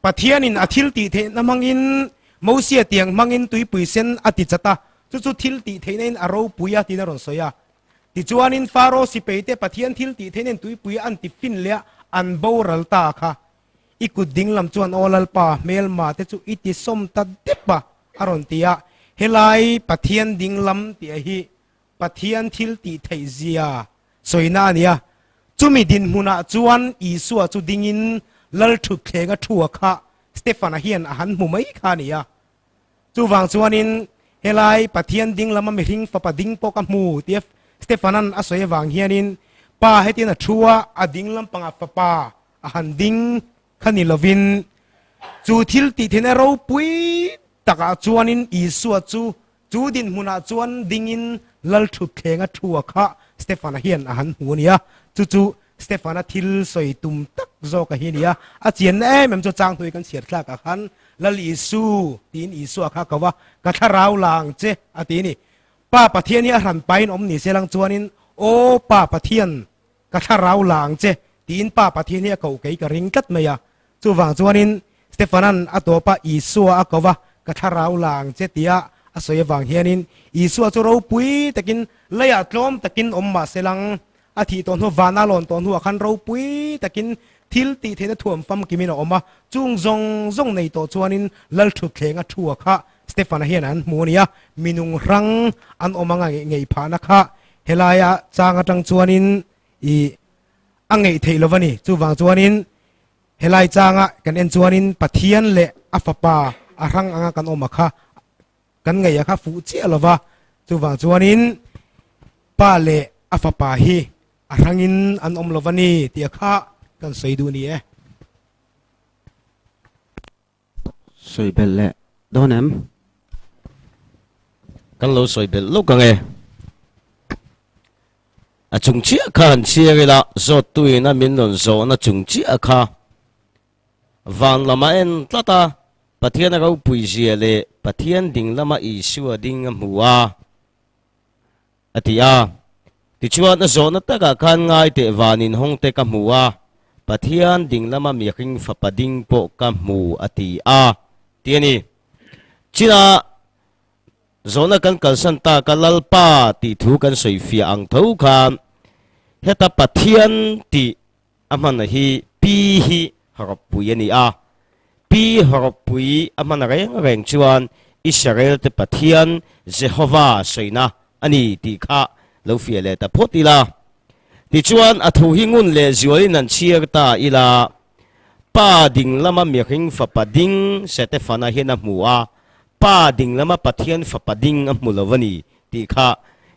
Pathian in athil ti the namangin Mahse tiang mangin tui puisen ati chata chu chu thil ti thein aro puya ti naron soya ti chuanin Pharaoh si peite Pathian thil ti thein tui puya an ti fin le an boral ta kha ikut ding lam chuan olal pa mel ma te chu iti som ta depa aron tia helai Pathian ding lam ti hi Pathian thil ti thei zia soina ania chumi din huna chuan Isua chu dingin lal thu thlenga thua kha Stefana hian a han mu mai kha nia chu wang chuanin helai Pathian ding lama mi ring fa pa ding po ka mu tief Stefanan a soi wang hianin pa hetin a thua a ding lam panga fa pa a han ding khani lovin chu thil ti thena ro pui taka chuanin Isua chu din huna chuan dingin lal thu thlenga thua kha Stefana hian a han hu nia chu Stefana thil soi tum tak zo ka hinia a chian mem cho chang thui kan siat thla ka khan lal Isu tin Isua kha kawa ka tharau lang che atini pa Pathian hi ran pain om ni selang chuanin o pa Pathian ka tharau lang che tin pa Pathian hi ko kei ka ring tat meya chu wang chuanin Stefanan atopa Isua akawa ka tharau lang che tia a soi wang hianin Isua chu ro pui takin leya tlom takin omma selang athi ton hu vana lon ton hu khan ro pui takin thil ti thena thuam fam kimina oma chung zong nei to chuanin lal thu thlenga thua kha Stefana hian an munia minung rang an omanga ngei phana kha helaya changa tang chuanin I angei theilovani chu wang chuanin helai changa kan en chuanin Pathian le afapa arang anga kan oma kha kan ngei kha fu chi alova chu wang chuanin pa le afapa hi arangin an omlovani tia kha kan seidu ni soi bel le donem kan lo soi bel lo ka nge a chungchi khan chia ge la zo tui na min non zo na chungchi kha van lama en tlata Pathian ro pui zia le Pathian ding lama Isua ding muwa atia ti chuan na zo na taka khan ngai te vanin hong te ka muwa Pathian ding lama mi ring fa pading po ka mu atia tiani china zona kan kalsan ta kalalpa ti thu kan soifia ang tho khan heta Pathian ti aman hi pi hi harapui ani pi harapui aman reng chuan Israel te Pathian Jehova soina ani ti kha lo fia le ta photila ti chuan athu hingun le ziolin an chiar ta ila pa ding lama mi ring fa pading Stefana hena muwa pa ding lama Pathian fa pading amulovani ti kha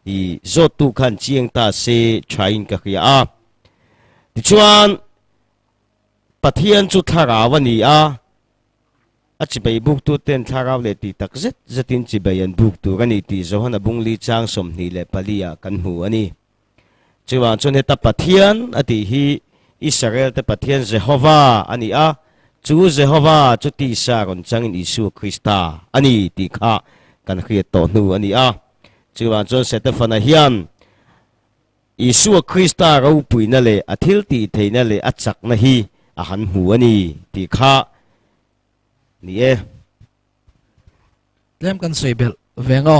I zotu khan chiang ta se chain ka khia ti chuan Pathian chu tharawani achibei buk tu ten tharaw le ti takzet zatin chibayan buk tu gani ti zohana bungli chang som ni le palia kan hu ani chuan chun heta Pathian ati hi Israel te Pathian Jehova ani chu Jehova chu tisaa ron Chang Isua Krista ani ti kha kan khriat to nu ani chuan chun Stefana hian Isua Krista ro puina le athil ti theina le achak na hi a han hu ani ti kha ni lem kan soibel vengo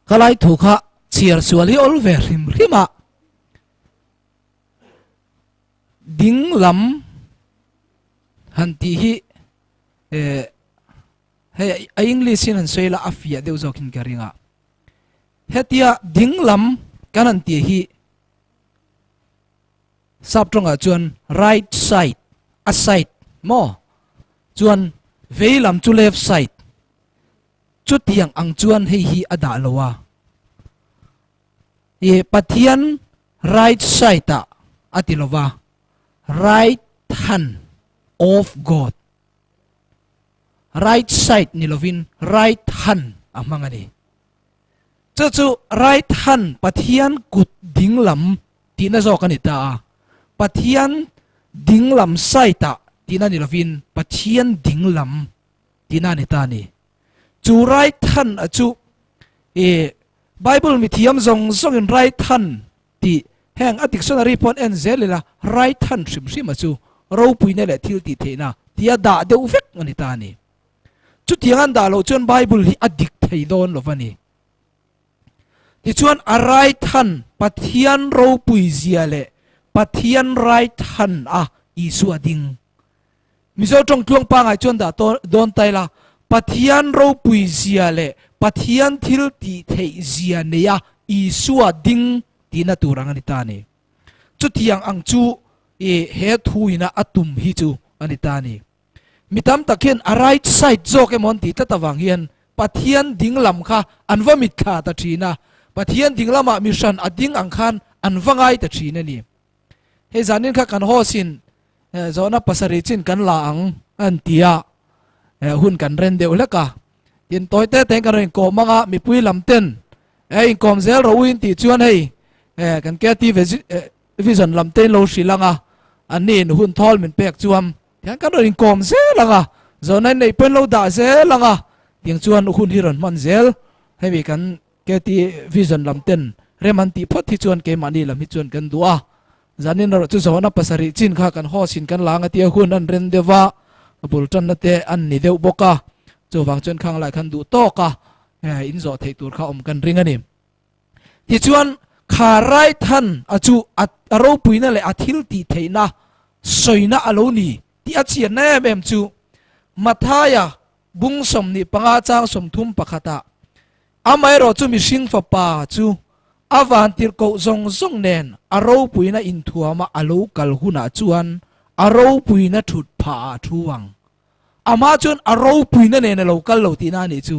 kalai thu kha chiar sual hi ol ve rima ding lam han ti hi hey English in an soila afia deu zokin karinga hetia ding lam kanan ti hi saptronga chuan right side a side mo chuan veilam chu left side chu tiang ang chuan hei hi ada lowa Pathian right side ta atilova right hand of God right side nilovin right hand amangani chu right hand Pathian kut dinglam tina zo kanita Pathian dinglam side ta tina nilovin Pathian dinglam tina nitani chu right hand chu Bible mi thiam zong in right hand ti hang a dictionary pon en zelila right hand shim chu ro puine le thil ti theina tia da de uvek ani ta ni chu tiangan da lo chon Bible hi adik thei don lovani ti chuan a right hand Pathian ro pui zia le Pathian right hand a isu ading mizo tong tuang pa ngai chon da don taila Pathian ro pui zia le Pathian thil ti thei zia ne ya isu ading tina turang ani ta ni chu tiang ang chu he thuina atum hi chu ani ta ni mitam takhen a right side zo ke mon ti tatawang hian Pathian dinglam kha anwa mit kha ta thina Pathian dinglama mission ading ang khan anwangai ta thina ni he zanin kha kan ho sin zona pasari chin kan la ang an tia hun kan ren de ulaka tin toite teng kan ren ko manga mi pui lamten in kom zel ro win ti chuan hei kan ke ti vision lamten lo shilanga anin hun thol min pek chuam tiang kan rin kom zelanga zona nei pen lo da zelanga tiang chuan hun hiron man zel hemi kan ke ti vision lamten reman ti phot thi chuan ke mani lam hi chuan kan dua zanin ro chu zona pasari chin kha kan ho sin kan langa ti hun an ren dewa bul tan na te an ni deuh boka chu wang chuan khang lai khan du to ka in zo thei tur kha om kan ring ani ti chuan kha right hand achu aro puina le athil ti theina soina aloni ti achian na em chu mathaya bungsom ni panga chang som thum pakhata amai ro chu mi sing fa pa chu avan tir ko zong nen aro puina in thuama alo kal huna chuan aro puina thut pha thuwang ama chun aro puina nen lo kal lo ti na ni chu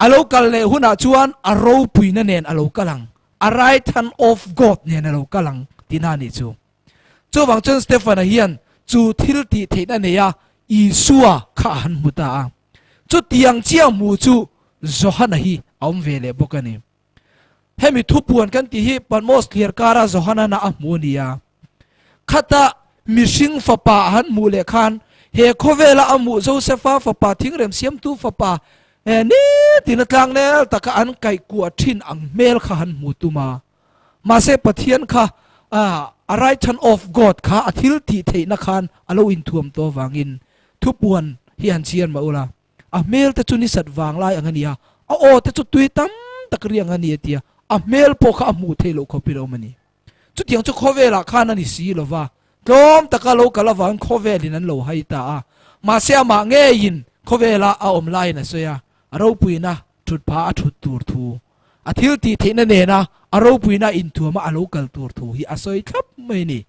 alo kal le huna chuan aro puina nen alo kalang a right hand of God nen alo kalang ti na ni chu chu wang chun Stephen hian chu thil ti theina ne ya Isua kha han muta chu tiang chia mu chu Zohana hi om vele bokani hemi thupuan kan ti hi panmos clear kara Zohana na amunia khata mishing fapa han mu le khan he khovela amu Josepha fapa thingrem siam tu fapa ni tinatlang ne taka an kai ku thin ang mel khan mutuma Mahse Pathian kha a right hand of God kha athil ti theina khan alo in thuam to wangin thupuan hian chian maula a mel te chuni sat wang lai angania a o te chu tui tam takri angania tia a mel po kha amu thelo khopiro mani chu tiang chu khovela khan ani si lova tom takalo kalawan khovelin an lo haita a Mahse ama ngein khovela a om lai na soya aro puina thut pha thut tur thu athil ti theina ne na aro puina in thuama alo kal tur thu hi asoi thap mai ni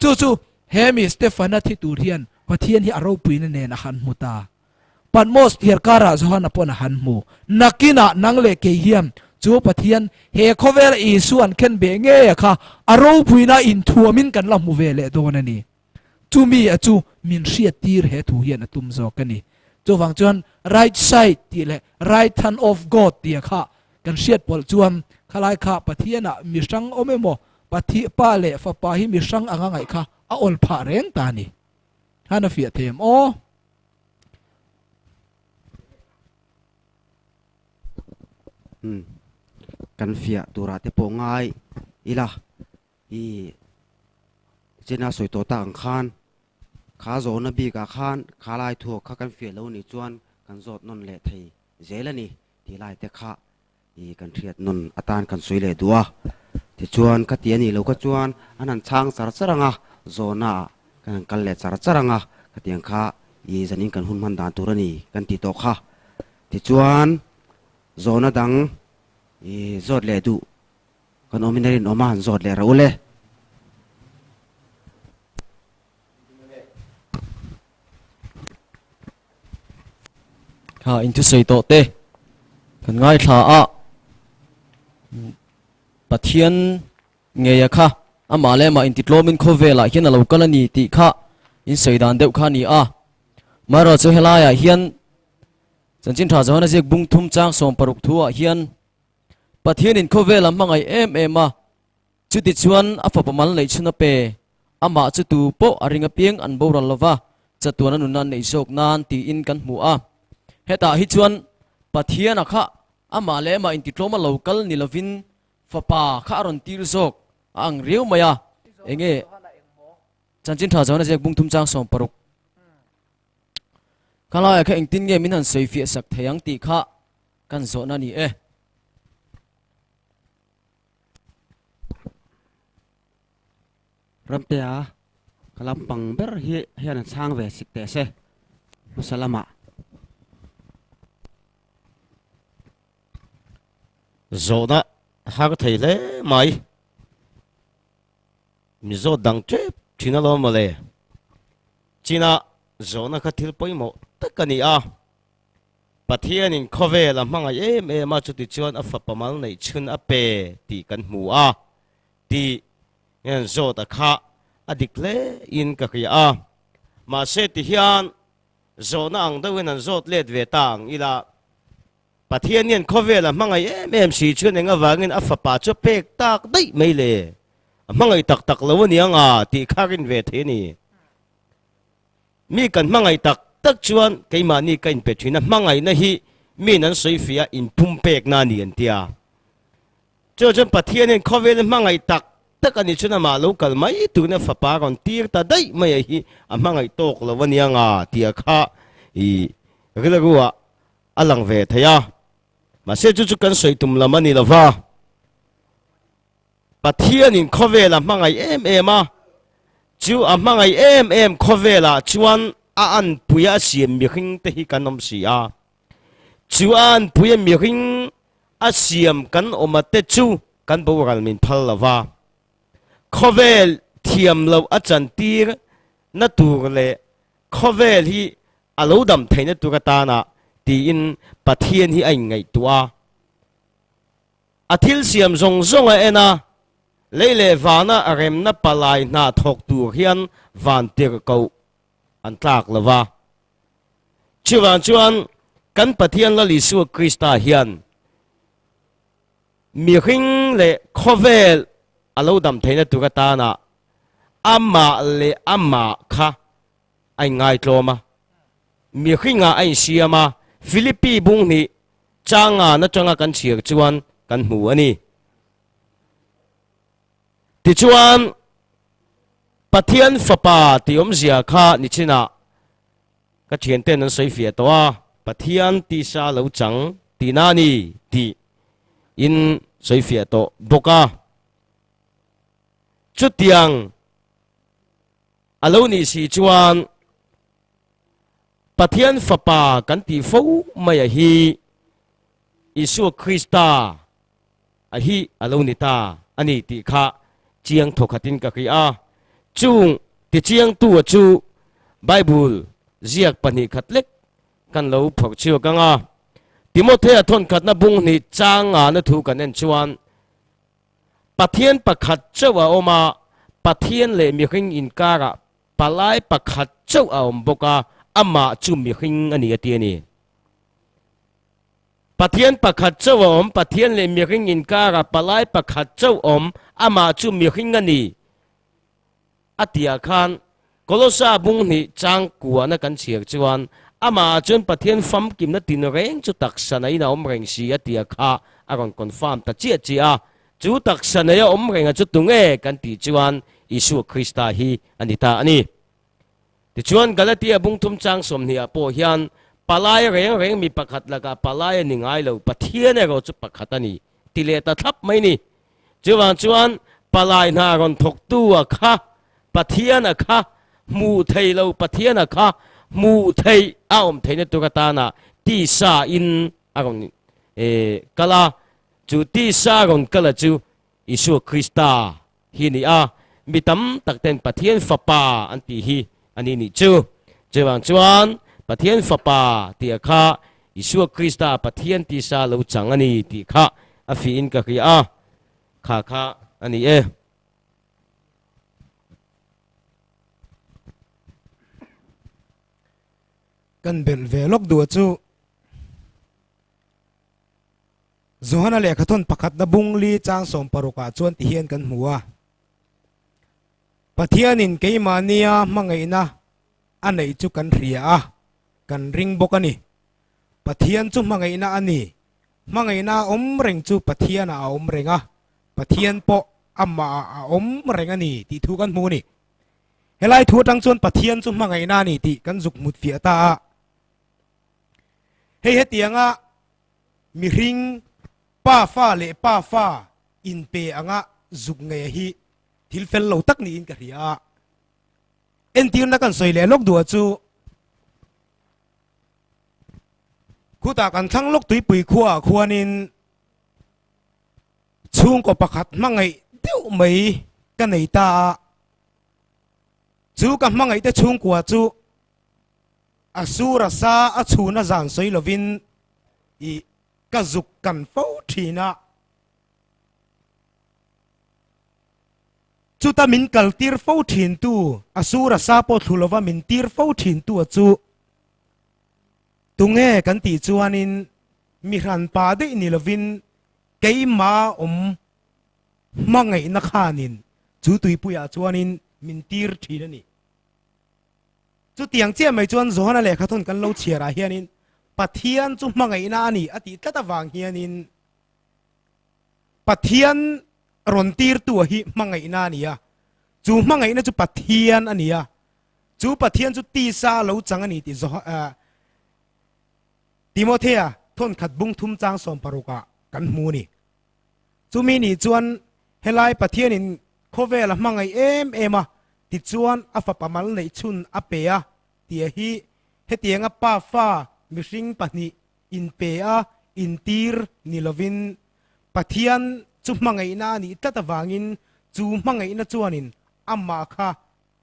chu hemi Stefana thi tur hian Pathian hi aro puina ne na han muta panmos thiar kara Zohana pon han mu nakina nangle ke hiam chu Pathian he khovel isuan khen be nge kha aro puina in thuamin kan lam mu vele donani chu mi achu min hriat tir he thu hian atum zo kani chu wang chuan right side ti le right hand of God ti kha kan hriat pol chuam khalai kha Pathiana mi sang omemo pathi pa le fa pa hi mi sang anga ngai kha a ol pha reng ta ni hana fia them o kan fia tura te po ngai ila chena soi to ta ang khan kha zo na bi ka khan kha lai thu kha kan fia lo ni chuan kan zot non le thei zelani ti lai te kha kan thiat non atan kan soi le duwa ti chuan ka ti ani lo ka chuan anan chang charanga zona kan kal le charanga ka tiang kha zanin kan hun man dan turani kan ti to kha ti chuan zona dang zot le du kan ominarin oman zot le raule ha into sei to te kan ngai tha a pathian ngei kha ama le ma in titlomin khovela hian alo kalani ti kha in seidan deuh kha ni a maro chu helaya hian chanchin tha zona jek bung thum chang som paruk thua hian pathian in khovela mangai em a chuti chuan afapamal nei chuna pe ama chu tu po aringa pieng an boral lova chatuana nunan nei sok nan ti in kan mu a heta hi chuan pathian akha ama le ma in titloma local nilovin fapa kha ron tir sok ang riu maya enge chanchin tha zona jek bung thum chang som paruk kala kha engtin nge min han sei fi sak theyang ti kha kan zona ni e ramtea kalam pangber hi hian sang ve sik te se musalama zona har thei le mai mi zo dang che thina lo ma le china zona kha thil poimo takani a pathian in khove la manga ma chu ti chuan a fa pamal nei chun a pe ti kan mu a ti en zo ta kha adik le in ka khia a Mahse ti hian zona ang dawin an zot let ve tang ila pathian yen khovela mangai em si chun enga wangin a fa pa chu pek tak dai mai le mangai tak tak lo ni anga ti kharin ve the ni mi kan mangai tak tak chuan keima ni kain pe thina mangai na hi mi nan soi fia in pum pek na ni an tia cho chen pathian yen khovela mangai tak tak ani chuna ma local mai tu na fa pa ron tir ta dai mai hi a mangai tok lo ni anga tia kha i rilagua alang ve thaya Mahse chu kan soi tum lamani lova pathian in khovela mangai a chu a mangai khovela chuan a an puya siam mi hing te hi kanom sia chuan puya mi hing a siam kan omate chu kan boral min phal lova khovel thiam lo a chan tir na tur le khovel hi alo dam theina tu ka ta na ti in pathian hi ai ngai tua athil siam zong zong a ena leile vana arem na palai na thok tur hian van tir ko an tlak lova chuan kan pathian la Isua Krista hian mi hing le khovel alo dam theina tu ka ta na ama le ama kha ai ngai tloma mi hinga ai siama Philippi bung ni changa na changa kan chiak chuan kan mu ani ti chuan pathian fapa ti om zia kha ni china ka thian ten an soi fia to a pathian tisaa lo chang ti na ni ti in soi fia to boka chutiang alo ni si chuan pathian fapa kan ti fo mai hi Isua Krista a hi alo ni ta ani ti kha chiang thokatin ka khia chung ti chiang tu chu Bible ziak pani khatlek kan lo phok chiu kanga Timothea thon khat na bung ni changa na thu kan en chuan pathian pakhat chawa oma pathian le mi hing in kara palai pakhat chau a om boka ama chu mi hing ani atiani pathian pakhat chau om pathian le mi hing in kara palai pakhat chau om ama chu mi hing ani atia khan kolosa bung ni chang kuwa na kan chiak chuan ama chun pathian fam kim na tin reng chu tak sanai na om reng si atia kha aron confirm ta chia chia chu tak sanai om reng chu tunge kan ti chuan Isua Krista hi anita ani ti chuan Galatia bung thum chang som ni a po hian palai reng mi pakhat laka palai ni ngai lo pathian ero chu pakhat ani tile ta thap mai ni chuan palai na ron thok tu a kha pathian a kha mu thei lo pathian a kha mu thei a om theina tu ka ta na tisaa in aron kala chu tisaa ron kala chu Isua Krista hi ni a mitam takten pathian fapa anti hi ani ni chu chuan pathian fapa ti kha Isua Krista pathian tisaa lo chang ani ti kha a fi in ka ria kha ani e kan bel ve lok du chu zohana le khathon pakhat na bung li chang som paruka chuan ti hian kan hmuwa pathian in keimania mangaina anei chu kan hriat kan ring bokani pathian chu mangaina ani mangaina reng chu pathian a renga pathian po amma a reng ani ti thu kan hmu ni helai thu tang chuan pathian chu mangaina ni ti kan zuk mut fi ta hei hetianga mi ring pa fa le pa fa in pe anga zuk ngei hi thil fel lo tak ni in ka ria en tir na kan soi le lok du chu khuta kan thang lok tui pui khuanin chung ko pakhat mangai deu mai ka nei ta chu ka mangai te chung kwa chu asura sa a chuna zan soi lovin i ka zuk kan fo thina chu ta min kal tir fo thin tu asura sa po thulova min tir fo thin tu chu tunge kan ti chuanin mi ran pa de ni lovin keima mangai na khanin chu tui puya chuanin min tir thina ni chu tiang che mai chuan zohana le khathon kan lo chiara hianin pathian chu mangai na ani ati tlata wang hianin pathian ron tir tu hi mangai na ania chu mangai na chu pathian ania chu pathian chu tisaa lo chang ani ti zo Timothea thon khat bung thum chang som paruka kan hmu ni chu mi ni chuan helai pathian in khovel mangai ema ti chuan afa pamal nei chun apea ti hi hetianga pa fa mihring pahni in pea in tir nilovin pathian chu mangai na ni tata wangin chu mangai na chuanin amma kha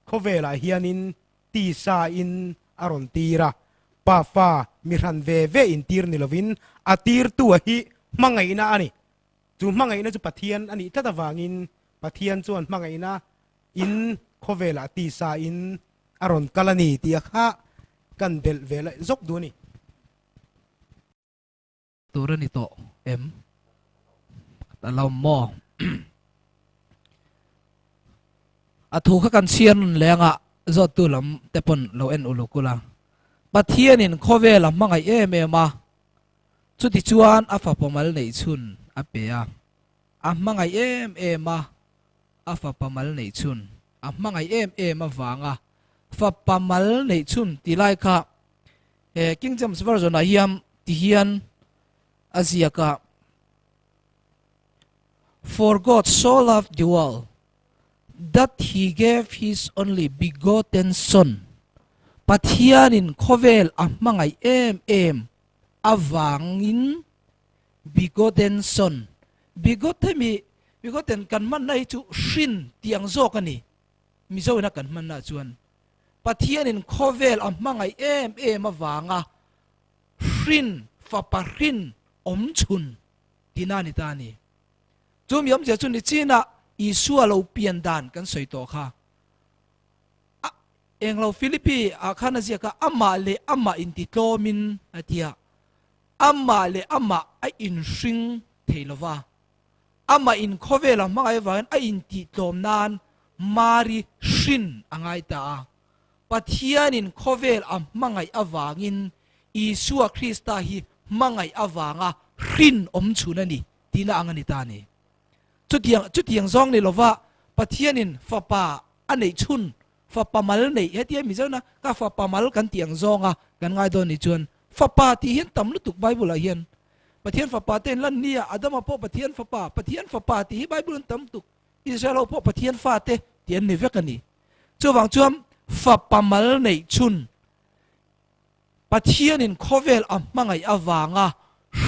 khovela hianin tisaa in aron tira pa fa miran ve in tir nilovin atir tu hi mangai na ani chu mangai na chu pathian ani tata wangin pathian chuan mangai na in khovela tisaa in aron kalani ti kha kan bel vela zok du ni turin ito talaw mo athu kha kan sian lenga zo tu lam tepon lo en ulukula pathian in khovel mangai ema chu ti chuan afa pamal nei chun apea mangai ema afa pamal nei chun mangai ema wanga fa pamal nei chun ti lai kha King James version a hiam ti hian aziaka for God so loved the world that he gave his only begotten son pathian in khovel mangai avangin begotten son begotten kan man nai chu shin tiang zo kani mi zo na kan man na chuan pathian in khovel mangai awanga shin fa parin chun tinani tani zum yom je chun ni china isua lo pian dan kan soi to kha englo philippi akhana zia ka amma le amma in ti tomin atia amma le amma a in sing theilova amma in khovela mangai wan a in ti tom nan mari shin angai ta pathian in khovel mangai avangin isua Krista hi mangai awanga rin chunani tina angani tani chutiang zong ni lova pathianin fapa anei chun fapa mal nei hetia mi zona ka fapa mal kan tiang zonga kan ngai don ni chuan fapa ti hian tam lu tuk bible a hian pathian fapa ten lan nia adama po pathian fapa ti hi bible tam tuk israel po pathian fa te tian ni vekani chuwang chuam fapa mal nei chun pathian in khovel mangai awanga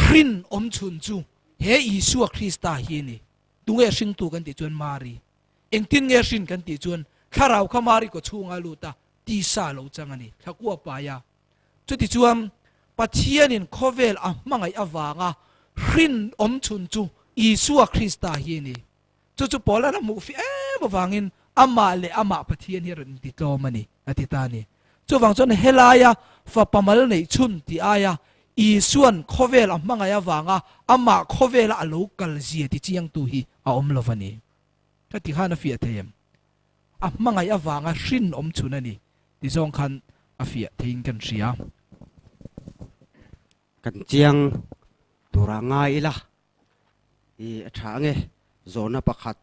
rin chun chu he isua Krista hi ni tunge sing tu kan ti chuan mari engtin nge shin kan ti chuan tharau khamari ko chunga luta tisaa lo changani thakua pa ya chu ti chuam pathian in khovel mangai awanga rin chun chu isua Krista hi ni chu pola na mu fi avangin ama le ama pathian hi ron ti to mani atitani chu wang chon helaya fa pamal nei chun ti aya isuan khovel amanga wanga ama khovela local zia ti chiang tu hi a om lovani ka ti khana fi athem amanga wanga hrin om chunani ti zong khan afia thein kan ria kan chiang turanga ila I athange zona pakhat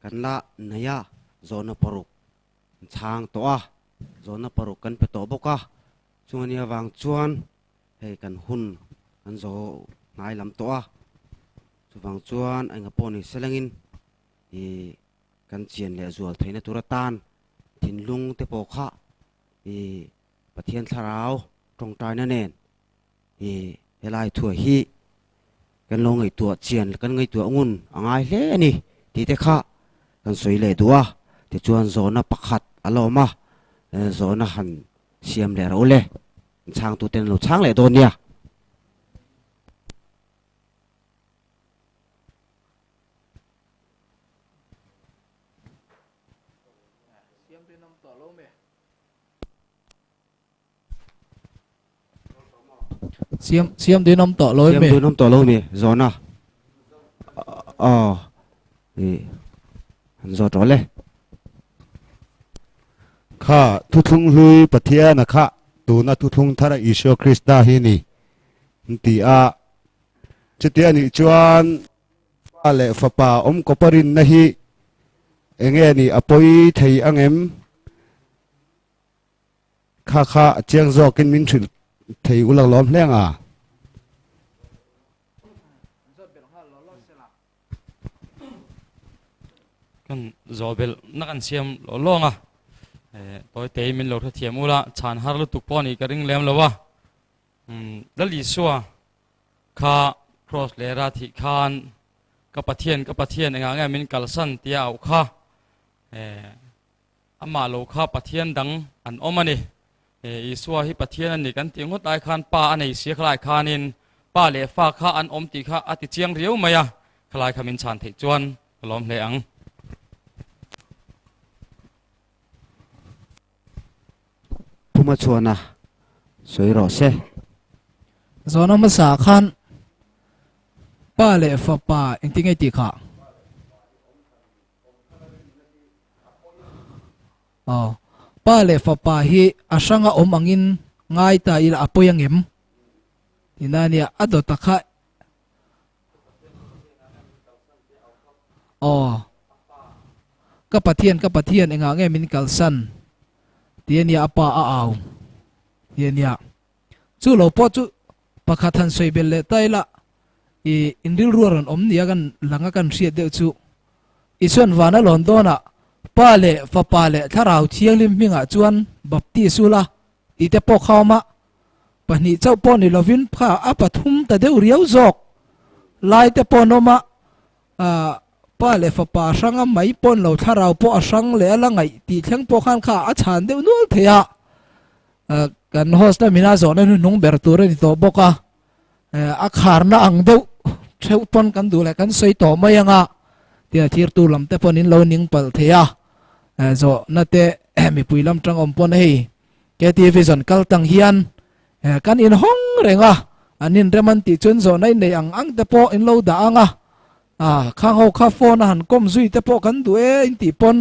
kan la naya zona paruk chang to a zona paruk kan pe to boka chungani awang chuan hei kan hun kan zo ngai lam to a chuwang chuan anga poni selangin I kan chien le zual theina turatan thinlung te pokha I pathian tharau tong tai na nen I helai thua hi kan lo ngai tua chian kan ngai tua ngun angai hle ani ti te kha kan soi le tua ti chuan zona pakhat aloma zona han siam le ro le chang tu ten lo chang le don nia siam de nom to loi me siam tu nom to lo me zona han zo to le kha Thuthlung hlui Pathian kha tunah Thuthlung thara Isua Krista hi ni N.E.I chutian ni chuan ale fapa om koparin na hi enge ni apoi thei angem kha chiang zo kin min thil thei ulang lom hleng a kan zobel na kan siam lo longa toy te min lo thiam ula chan har lu tuk poni ka ring lem lowa dali suwa kha cross le ra thi khan ka pathian nga min kalsan tia au kha ama lo kha pathian dang an omani isua hi pathian ani kan ting hot ai khan pa anei sia khlai khanin pa le fa kha an om ti kha ati chiang riu maya khlai khamin chan thei chuan lom le ang puma chuana soi ro se zona ma sa khan pa le fa pa engting ai ti kha pa le fa pa hi asanga omangin ngai ta ila apoyangem inania ado takha ka pathian enga nge min kalsan tiania apa aau tiania chu lo po chu pakhathan soibel le taila indil ruaron omnia kan langa kan ria de chu ison wana londona pale fa pale tharau thiang lim minga chuan baptisula ite po khawma pani chau po ni lovin pha apathum ta deu riau zok lai te po noma pale fa pa sanga mai pon lo tharau po asang le alangai ti thleng po khan kha a chan deu nul theya kan host na mina zona nu nung ber tur ni to boka a khar na ang deu theu pon kan du le kan soi to mayanga tia thir tu lam te pon in lo ning pal theya zo na te mi puilam tang om pon hei ke ti vision kal tang hian kan in hong renga anin reman ti chun zo nai nei ang te po in lo da anga khang ho kha phone han kom zui te po kan du in ti pon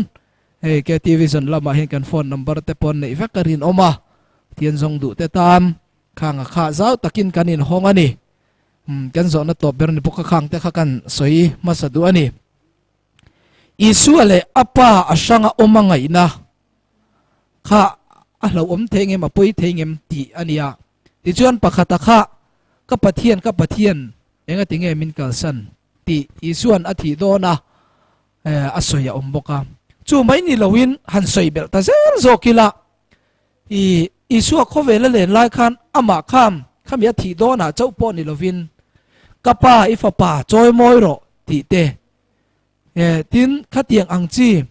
hei ke ti vision lama hin kan phone number te pon nei vekarin oma tian zong du te tam khang kha zau takin kan in hong ani kan zo na to ber ni poka khang te kha kan soi masadu ani isuale apa asanga omangai na kha alo om thengem apoi thengem ti ania ti chuan pakhata kha ka pathian enga tinge min kalsan ti isuan athi dona asoya omboka chu mai ni lowin han soibel ta zel zokila isua khovela len lai khan ama khamya thi dona chaupo ni lovin kapa ifapa choi moi ro ti te tin khatiang angchi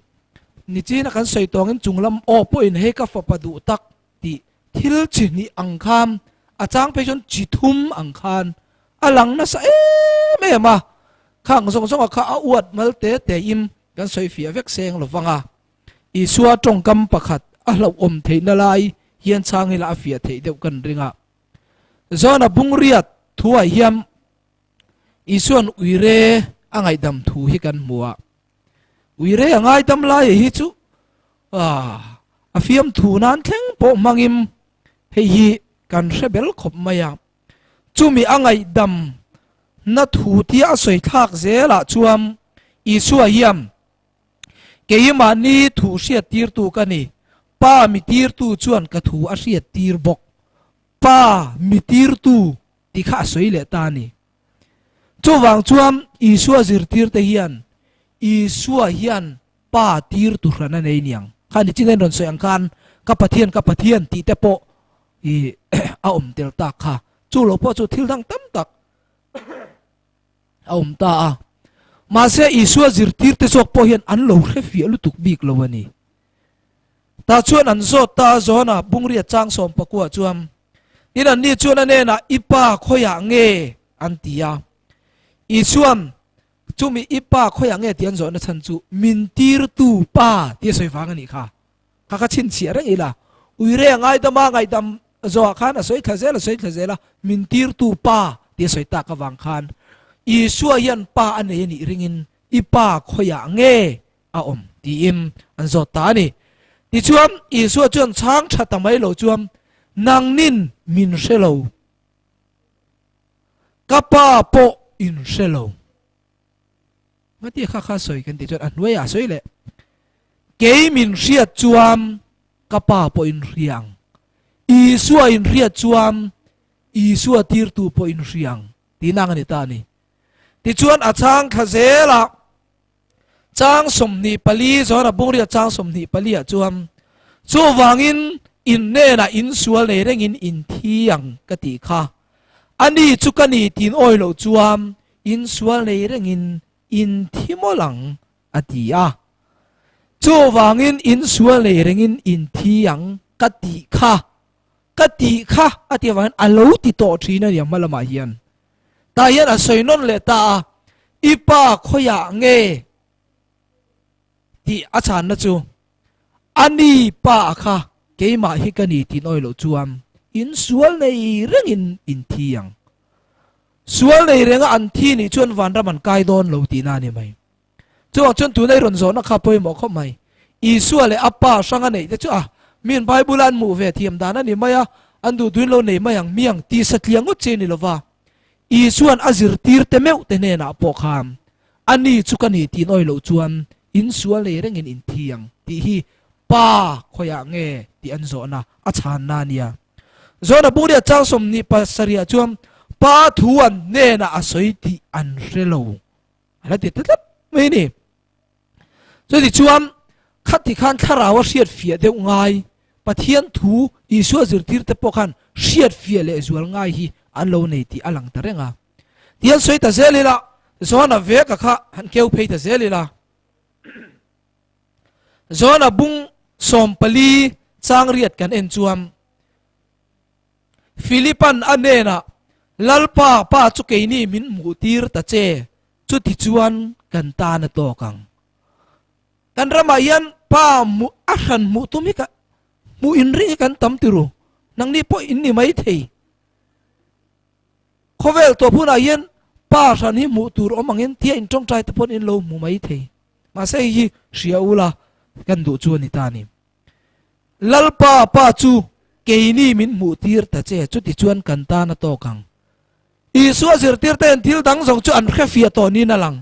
ni chi na kan soi tongin chunglam o po in he ka fapadu tak ti thil chi ni angkham achang pe jon chi thum angkhan alang na sa me ma khang zong zong kha a uat mal te te im kan soi fia vek seng lovanga Isua trong kam pakhat a hlo om theina lai hian chang ila a fia thei deuh kan ringa zona bung hriat thua hiam Isuan uire angai dam thu hi kan muwa uire angai dam lai hi chu a fiam thu nan thleng po mangim hei hi kan rebel khop maya chumi angai dam na thu tia soi thak zela chuam Isua hiam keima ni thu sia tir tu kani pa mi tir tu chuan ka thu a sia tir bok pa mi tir tu ti kha soi le ta ni chu wang chuam Isua zir tir te hian Isua hian pa tir tu rana nei niang khani chingen ron soi ang khan ka pathian ti te po I a om tel ta kha chu lo po chu thil dang tam tak a om ta a Mahse Isua zir tir te sok po hian an lo refi lu tuk bik lo ani ta chuan an zo ta zona bungria chang som pakua chuam in an ni chuan ane na ipa khoya nge an tia Isuam chumi ipa khoya nge tian zo na chan chu min tir tu pa ti soi wang ani kha kha chin chi ara ila uire ngai dam zo khan a soi thazela min tir tu pa ti soi ta ka wang khan Isua hian pa ane ni ringin ipa khoya nge a om ti im an zo ta ni ti chuam Isua chuan chang tha tamai lo chuam nang nin min shelo kapa po in shelo ngati kha soi kan ti chuan an we a soi le ke min hriat chuam kapa po in hriang Isua in hriat chuam Isua tir tu po in hriang ti nang ani ta ni ti chuan a chang khazela chang somni pali zona bungria chang somni pali a chuam chu wangin in ne na in sual le rengin in thiang ka ti kha ani chukani tin oilo chuam in sual le rengin in thimolang atia chu wangin in sual le rengin in thiang ka ti kha ati wan alo ti to thina ya malama hian ta hian a soinon le ta ipa khoya nge ti achan na chu ani pa kha keima hi kani tin oilo chuam in sual nei rengin in thiang sual nei renga an thi ni chuan van raman kai don lo ti na ni mai chu chun tu nei ron zo na kha poi mo kho mai Isua le apa sanga nei te chu min bible an mu ve thiam dana ni maya an du duin lo nei mayang miang ti satliang ut che ni lova Isuan azir tir te meu te ne na po kham ani chukani tin oilo chuan in sual le rengin in thiang ti hi pa khoya nge ti an zo na a chan na nia zona buria chang som ni pasaria chuam pa thuan ne na asoi ti an relo ala ti tat mai ni so ti chuam khati khan thara wa riat fia de ngai Pathian Thu Isua zir tir te po khan riat fia le zual ngai hi an lo nei ti alang tarenga tian soi ta zelila zona ve ka kha han keu phei ta zelila zona bung som pali chang riat kan en chuam Philippan anena lalpa pa chu keini min mutir ta che chu ti chuan kan ta na to kang kan ramayan pa mu ahan mu tumi ka mu inri kan tam tiru nang ni po inni mai thei khovel to phuna yen pa ran hi mu tur omangin tia in tong trai te pon in lo mu mai thei Mahse hi hriaula kan du chu ni ta ni lalpa pa chu keini min mu tir ta che chu ti chuan kan ta na to kang Isua zir tir ten thil dang zong chu an khefia to ni na lang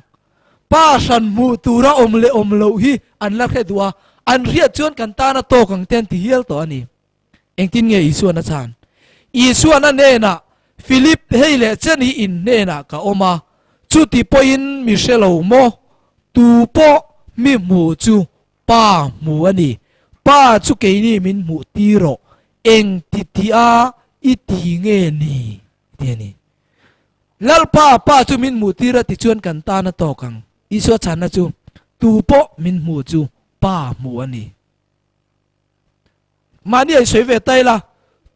pa ran mu tura om lo hi an la khedwa an riat chuan kan ta na to kang ten ti hial to ani engtin nge Isua na chan Isua na ne na Philip heile chani in ne na ka oma chu ti poin mi shelo mo tu po mi mu chu pa mu ani pa chu ke ni min mu tiro eng titia iti nge ni tiani lal pa chu min mu tira ti chuan kan ta na to kang Isua chan na chu tu po min mu chu pa mu ani mani ai soi ve tai la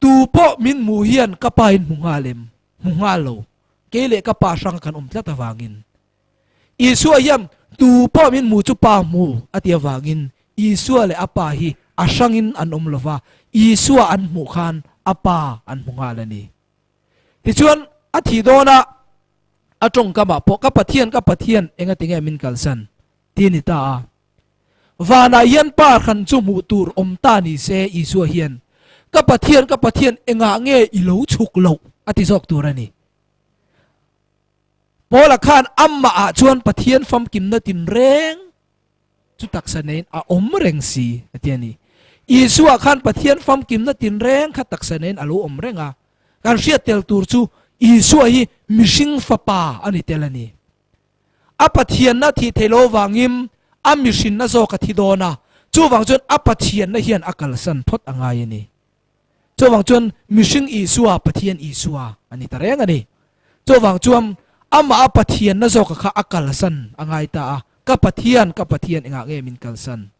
tu po min mu hian ka pa in mungalem mungalo kele ka pa sang kan tlata wangin Isua hiam tu po min mu chu pa mu atia wangin Isua le apa hi asangin an lova Isua an mu khan apa an mungalani ti chuan athi dona atong kama po ka pathian enga tinga min kalsan tini ta vana hian par khan chu mu tur om ta ni se Isua hian ka pathian enga nge ilo chuk lo ati zok turani Pola khan amma a chuan pathian fam kim na tin reng chu taksanein a om reng si atiani Isua khan pathian fam kim na tin reng kha taksanein alo om renga kan hriat tel tur chu Isua hi mishing fapa ani telani a pathian na thi thelo wangim a mishin na zo ka thi dona chu wang chuan a pathian na hian akal san thot angai ani chu wang chuan mishing Isua pathian Isua ani tareng ani chu wang chuam ama a pathian na zo ka kha akal san angai ta ka pathian enga nge min kal san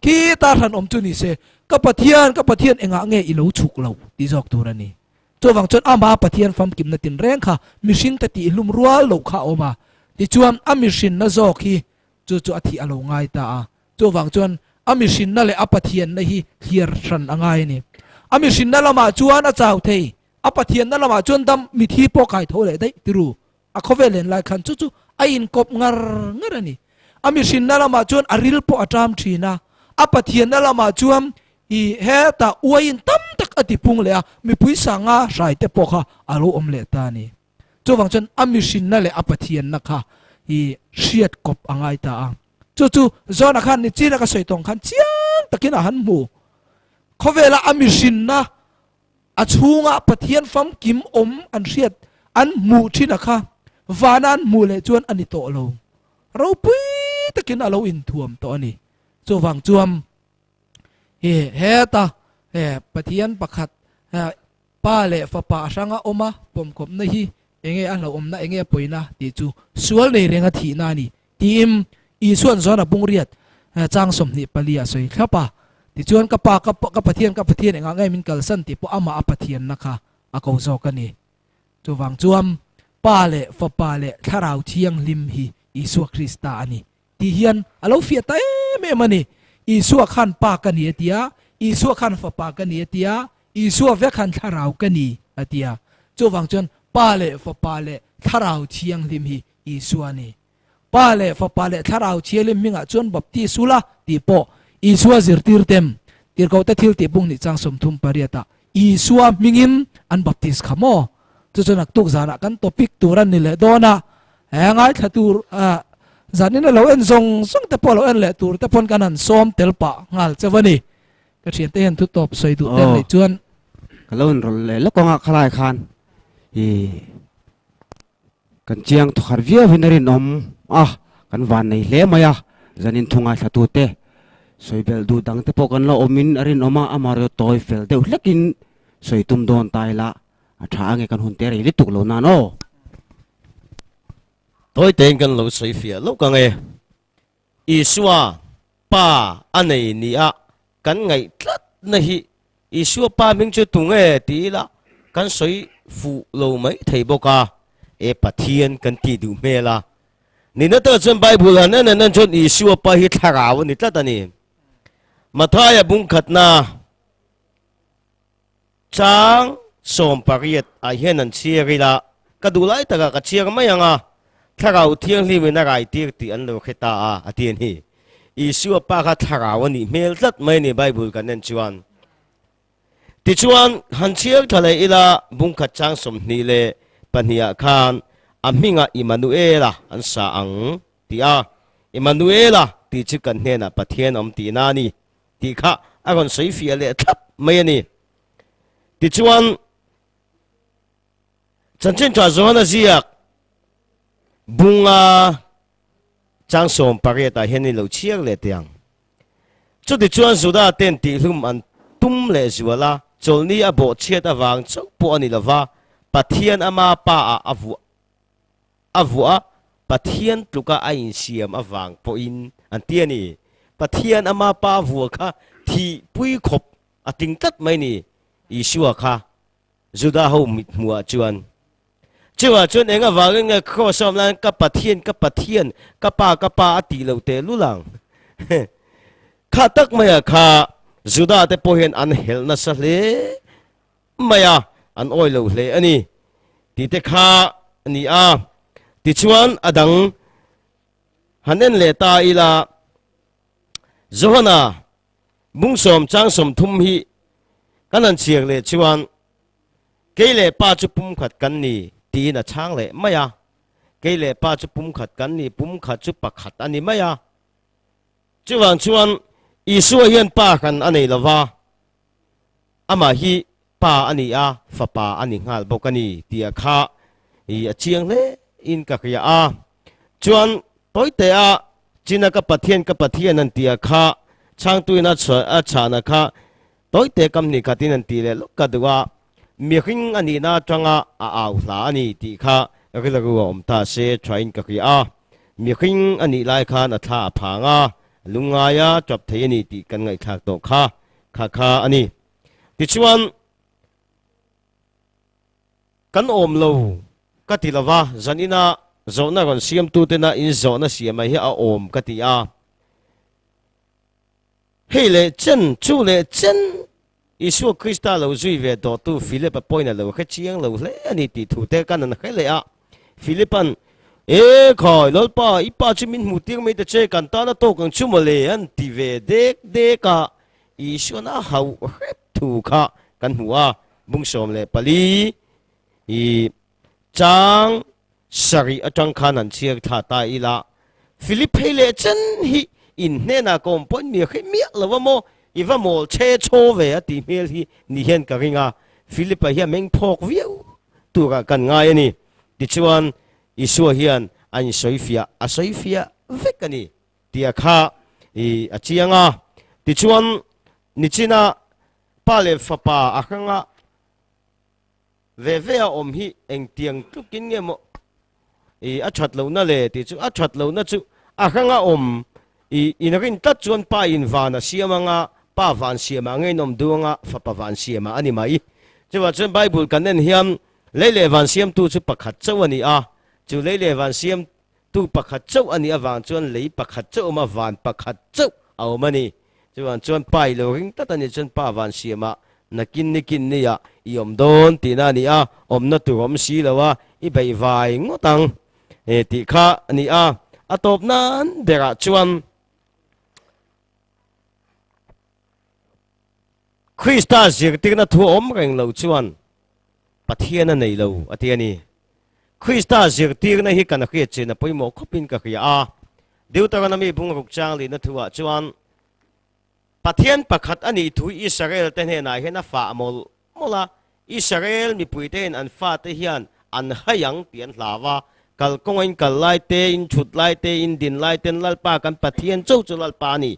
ki ta than om chu ni se ka pathian enga nge ilo chuk lo ti jok turani chu wang chon ama pathian fam kim na tin reng kha mishing ta ti lum rual lo kha oma ti chuam a mishin na zo khi chu athi alo ngai ta chu wang chon a mishin na le a pathian na hi hlir than angai ni a mishin na lama chuan a chau thei a pathian na lama chuan dam mi thi po kai tho le dai tiru a khovelen lai khan chu a in kop ngar ani a mishin na lama chuan a ril po atam thina a pathian na lama chuam I heta uain tam tak ati pung le mi pui sanga rai te po kha alo om le ta ni chu wang chen amishin na le apathian na kha I hriat kop angai ta chu zona khan ni china ka soitong khan chiang takina han mu khovela amishin na achunga pathian fam kim om an hriat an mu thina kha vanan mu le chuan ani to lo ro pui takina lo in thuam to ani chu wang chuam heta pathian pakhat pa le fa pa sanga oma pom kop na hi enge a lo om na enge poina ti chu sual nei renga thi na ni tim I suan zona bung riat chang som ni palia soi khapa ti chuan ka pathian enga ngai min kal san ti po ama a pathian na kha a ko zo ka ni chu wang chuam pa le fa pa le tharau thiang lim hi Isua Krista ani ti hian alo fia ta me mani Isua khan pa ka ni atia Isua khan fa pa ka ni atia Isua ve khan tharau ka ni atia chu wang chuan pa le fa pa le tharau thiang lim hi Isua ni pa le fa pa le tharau thiang lim minga chuan baptisula ti po Isua zirtir tem tir ko ta thil ti bung ni chang som thum pariata Isua mingin an baptis khamo chu chuan ak tuk zana kan topic turan ni le dona ngai thatur zanin lo en zong te polo en le tur te pon kanan sawm telpa ngal chawani ka thian te hen thu top soi du ten le chuan kalon rol le lokonga khalai khan kan chiang thar via vinarin om kan van nei hle maya zanin thunga thatu te soibel du dang te pokan lo omin arin oma amaro toy fel de hlekin soitum don taila atha ange kan hun te ri lituk lo na no tôi tênกันlâu suy phía lâu càng nghe Isua pa N.E.I kan ngày tlat nahi Isua pa mình chưa tung nghe tí là kan suy phụ lâu mấy thầy bố ca Pathian kan ti du mê la ni na tơ chân Bible nên chân Isua pa hi thara ni tlat ani Mathaya bung khat na chang som pariat hian an chia ri la kadulai taka ka chia mai anga tharau thiang hli na rai tir ti an lo kheta atien hi Isua pa kha tharau ni mel tlat mai ni Bible kan nen chuan ti chuan han chiang thale ila bung khat chang som ni le pania khan aminga Emmanuela an sa ang ti Emmanuela ti chi kan hne na pathian om ti na ni ti kha agon sei fi le thap mai ni ti chuan chanchen cha zona ziak bunga chang som pariata hian lo chiang le tiang chu ti chuan zuda ten ti hlum an tum le zuala cholni a bo chiat awang chau po ani lova pathian ama pa avua pathian tluka a in siam awang po in an tiani pathian ama pa vua kha thi pui khop ating tat mai ni Isua kha zuda ho mit mua chuan chưa chuan enga avangin nge kho som lan ka pathian ka pa ati lo te lu lang kha tak maya kha juda te pohen an hel na sa hle maya an oi lo hle ani ti te kha ani a ti chuan adang hanen le ta ila Jehova bung som chang som thum hi kanan chiang le chuan ke le pa chu pum khat kan ni ti na chang le maya ke le pa chu pum khat kan ni pum khat chu pakhat ani maya chuan chuan Isua hian pa kan anei lawa ama hi pa ani a fa pa ani ngal bokani tia kha i achiang le in ka khia a chuan toite a china ka pathian an tia kha chang tuina a chana kha toite kam ni khatin an ti le lokka duwa mi hing ani na tanga a au hla ani ti kha rilagu om ta se train ka khia a mi hing ani lai kha na tha phanga lungaya chop thei ani ti kan ngai thak to kha ani ti chuan kan om lo ka ti lawa zanina zona gon siam tu te na in zona siam hi a om ka ti a hele chen chu le chen Isua Krista lo zui ve do tu Philip point lo kha chiang lo le ani ti thu te kan an khele a Philipan e khoi lol pa ipa chimin mu tiang me te che kan ta na to kang chu mo le an ti ve de ka Isua na hau rep thu kha kan huwa bung som le pali i chang sari atang khan an chiang tha ta ila Philip hele chen hi in ne na kom pon mi khe mi lo mo iwa mol che chho ve ati mel hi ni hian ka ringa Philip hi meng phok viu tu ka kan ngai ani ti chuan Isua hian an soifia vekani tia kha i achianga ti chuan nichina pale fapa akhanga ve om hi eng tiang tukin nge mo i achat lo na le ti chu achat lo na chu akhanga om i inarin ta chuan pa in vana siamanga pa van siama ngei nom duanga fapa van siama ani mai chuwa chuan bible kanen hiam lele van siam tu chu pakhat chawani a chu lele van siam tu pakhat chaw ani awang chuan lei pakhat chaw ma van pakhat chaw aw mani chuan pai lo ring tatani chuan pa van siama nakin ni ya iom don tina ni a om na tu om si lawa i bai vai ngotang e ti kha ani a atop nan bera chuan Krista zirtik na thu om reng lo chuan pathian na nei lo atiani Krista zirtik na hi kan khia chena poimo khopin ka khia a Deuteronomy bung ruk chang li na thuwa chuan pathian pakhat ani thu Israel te ne na hena fa mola Israel mi puiten an fa te hian an hayang tian hlawa kal kongain kal lai te in chut lai te in din lai ten lalpa kan pathian chau chu lalpa ni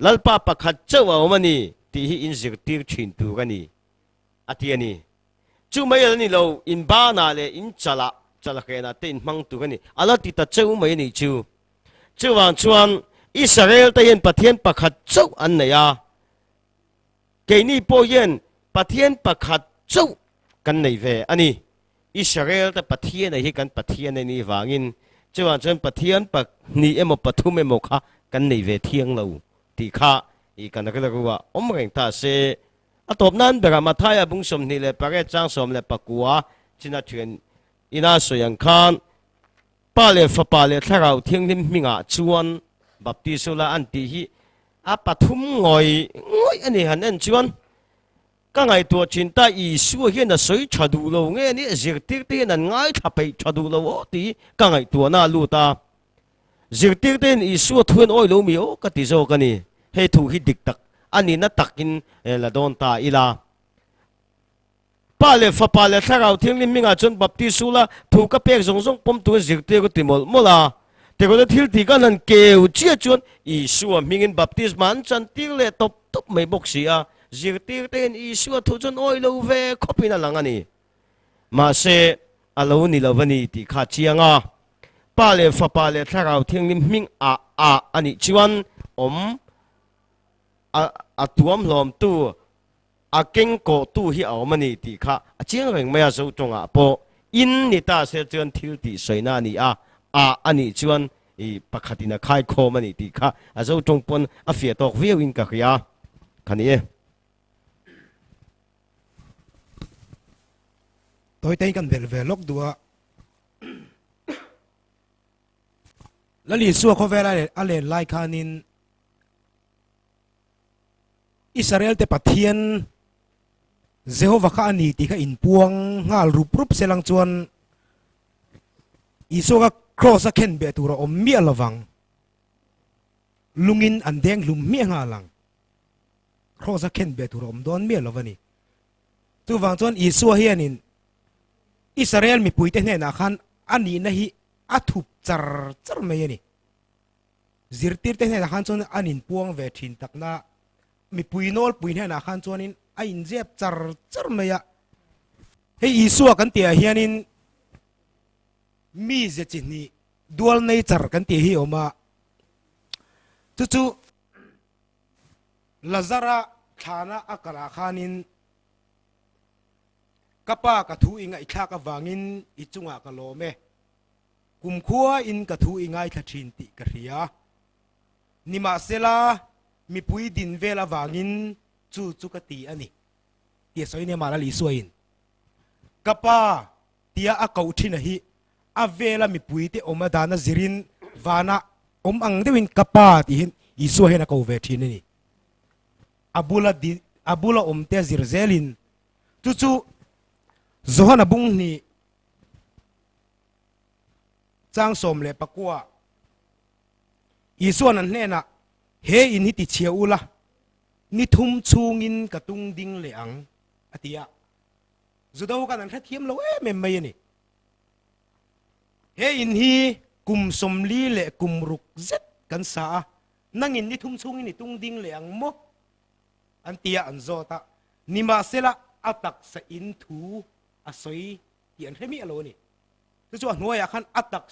lalpa pakhat chau a mani ti hi in zirtik thin tu gani atiani chu mai ni lo in ba na le in chala khena te in hmang tu gani ala ti ta chau mai ni chu chuwang chuan Israel te yen pathian pakhat chau an na ya ke ni po yen pathian pakhat chau kan nei ve ani Israel te pathian hi kan pathian ni wangin chuwang chuan pathian pak ni emo pathum emo kha kan nei ve thiang lo ti kha i kan ka lawa om reng ta se atop nan bera mathaya bung som ni le pare chang som le pakua china thuen ina soyang khan pale fa pale tharau thiang lim minga chuan baptisula anti hi a pathum ngoi ani hanen chuan ka ngai to chinta Isua hian na soi thadu lo nge ni zirtik te nan ngai thapei thadu lo ti ka ngai to na lu ta zirtik ten Isua thuen oi lo mi o ka ti zo ka ni he thu hi dik tak ani na takin la don ta ila pale fa pale tharau thiang lim minga chon baptisula thu ka pek zong zong pom tu zirte ko timol mola te ko thil ti kan an keu chia chon Isua hmangin baptisma an chan tir le top mai boksia zirte ten Isua thu chon oi lo ve khopina langani Mahse alo ni lovani ti kha chianga pale fa pale tharau thiang lim hming a ani chuan om a tuam hlom tu a keng ko tu hi aw mani ti kha a chiang reng maya zo tonga po in ni ta se chuan thil ti soina ni a ani chuan i pakhatina khai khom ani ti kha azo tongpon a fia tok viewin ka khia khani e tôi thấy cần về lốc đùa là lý số có vẻ là lên lại khanin Israel te Pathian Jehova kha ani ti kha in puang ngal rup selang chuan iso ka cross a khen be tura om mi alawang lungin an deng lum mi nga lang cross a khen be tura om don mi alawani tu wang chuan iso hianin Israel mi puite hne na khan ani na hi athup char mai ani zirtir te hne na khan chuan anin puang ve thin takna mi puinol puin na khan chuanin a in jep char mai a hei isu kan tia hianin mi je chi ni dual nei char kan ti hi oma chu lazara thana akala khanin kapa ka thu inga ikha ka wangin ichunga ka lome kum khuwa in ka thu ingai kha thin ti ka ria nima sela mi pui din vela wangin chu ka ti ani ti soi ne mala li suain kapa tia a kau thina hi a vela mi pui te oma dana zirin wana om ang dewin kapa ti hin isu hena ko ve thin ni abula om te zirzelin chu zohana bung ni chang som le pakwa isu an hne na he in hiti chiaula ni thum chungin katung ding le ang atia zudo kan an thiam lo em mai ni he in hi kum som li le kum ruk zet kan sa nangin ni thum chungin ni tung ding le ang mo an tia an zota nima sela atak sa in thu asoi tian hemi alo ni chu hnuaya khan atak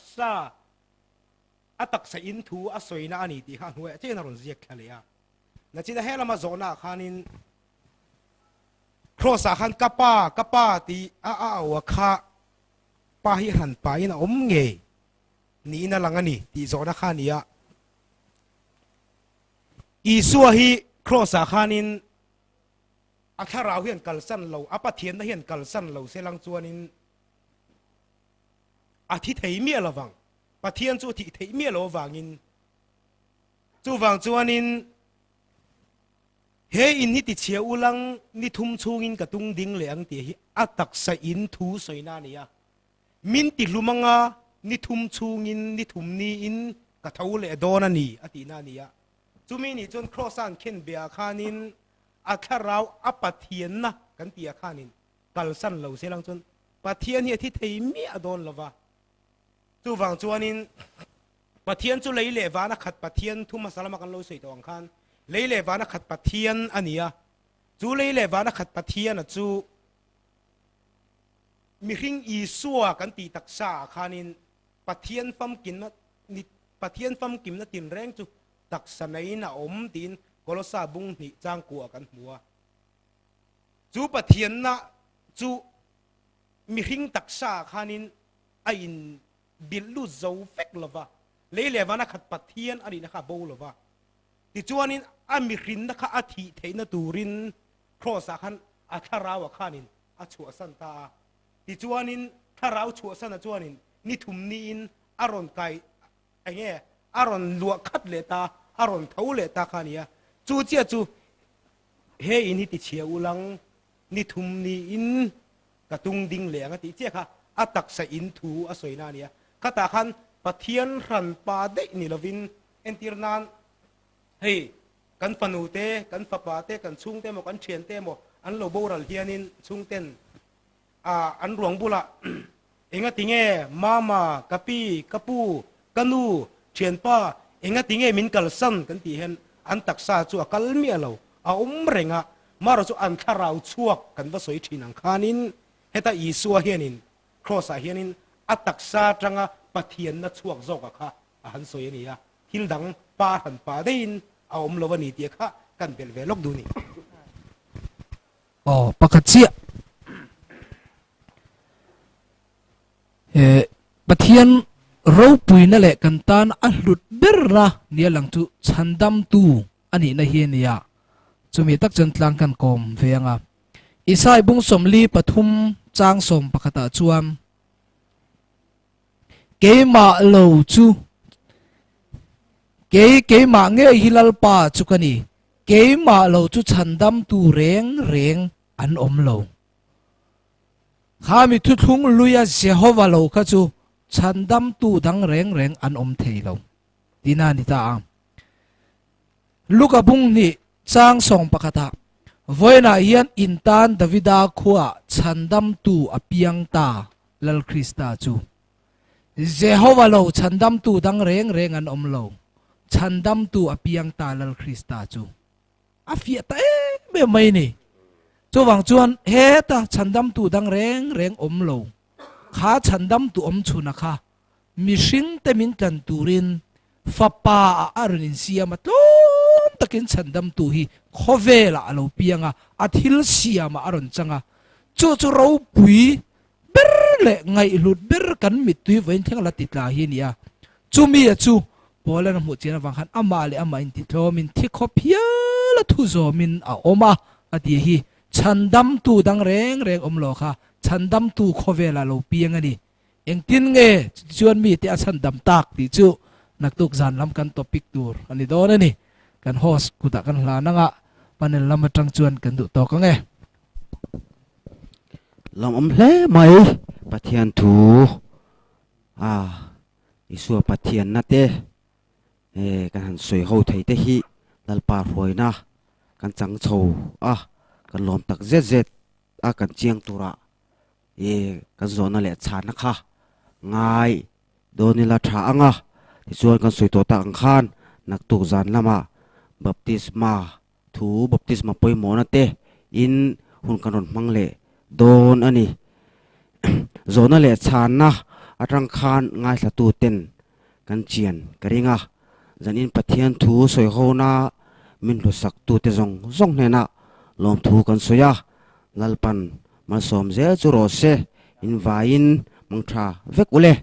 sa in thu asoi na ani ti kha hnuaya che na ron ziak thalia na china helama zona khanin crossa khan kapa ti wa kha pa hi han pa ina om ngei ni na langani ti zona khania isua hi crossa khanin athara hian kalsan lo apathian na hian kalsan lo selang chuanin athi thei mi alawang pathian chu thi thei mi lo wangin chu wang chuanin he in ni ti chia ulang ni thum chungin ka tung ding le ang ti hi atak sa in thu soina nia min ti lumanga ni thum chungin ni thum ni in ka thau le dona ni atina nia chumi ni chon crossan khen bia khanin atharau apathian na kan tia khanin kalsan lo selang chon pathian hi thi thei mi adon lova chu wang chuanin pathian chu leile wana khat pathian thu masalama kan lo sei tong khan leile wana khat pathian ania chu leile wana khat pathian a chu mi hring isua kan ti taksa khanin pathian fam kin na ni pathian fam kim na tin reng chu taksa nei na om tin kolosa bung ni chang ku kan hmuwa chu pathian na chu mi hring taksa khanin a in bilu zo fek lova leile wana khat pathian ari na kha bo lova ti chuanin a mi hrin na kha athi theina turin crossa khan a tharawa khanin a chu san ta ti chuanin tharau chu san a chuanin ni thum ni in aron kai enge aron lua khat le ta aron thau le ta khania chu chia chu he in hi ti chia ulang ni thum ni in ka tung ding le anga ti chia kha atak sa in thu a soina nia kata khan pathian ran pa de ni lovin entirnan hei kan fanute kan fapate kan chungte mo kan thiente mo an lo boral hianin chungten an ruang bula enga tinge mama kapi kapu kanu thienpa enga tinge min kalsan kan ti hen an taksa chu akal mi alo a renga maro chu an tharau chuak kan va soi thinang khanin heta isua hianin crossa hianin ataksa tanga pathian na chuak zoka kha han soi ania hildang pa han pa dein a lowani ti kha kan bel velok du ni pakhat chia pathian ro pui na le kan tan a hlut ber na nia lang chu chandam tu ani na hian ya chumi tak chan tlang kan kom veanga isai bung somli pathum chang som pakhata chuam keima lo chu keima nge hilal pa chukani keima lo chu chandam tu reng reng an om lo khami Thuthlung hlui-a Jehova lo kha chu chandam tu dang reng reng an om thei lo tina ni ta am luka bung ni chang song pakhata voina hian intan davida khuwa chandam tu apiang ta lal Krista chu Jehova lo chandam tu dang reng reng an om lo chandam tu apiang ta lal Krista chu afia ta be mai ni chu wang chuan he ta chandam tu dang reng reng om lo kha chandam tu om chuna kha mishing te min tlan turin fapa arunin siama tlom takin chandam tu hi khovela alo pianga athil siama aron changa chu ro pui ber le ngai lut ber kan mit tui vein theng la titla hi nia chu mi chu polan mu chena wang khan ama le ama in ti thlomin thi khopia la thu zo min a oma ati hi chandam tu dang reng reng om lo kha chandam tu khovela lo pianga ni engtin nge chuan mi te a chandam tak ti chu naktuk zan lam kan topic tur ani don ani kan host kuta kan hla nanga panel lam atang chuan kan du to ka nge lam om hle mai Pathian Thu Isua Pathian na te kan han soi ho thei te hi lalpa roi na kan chang chho kan lom tak zet zet kan chiang tura kan zona le chan na kha ngai donila tha anga ti chuan kan soi to ta ang khan nak tu zan lama baptisma thu baptisma poi mo na te in hun kan ron mang le don ani zona le chan na atang khan ngai thla tu ten kan chian karinga zanin Pathian Thu soi ho na min lu sak tu te zong zong ne na lom thu kan soya lalpan ma som ze chu ro se in vain mangtha vek ule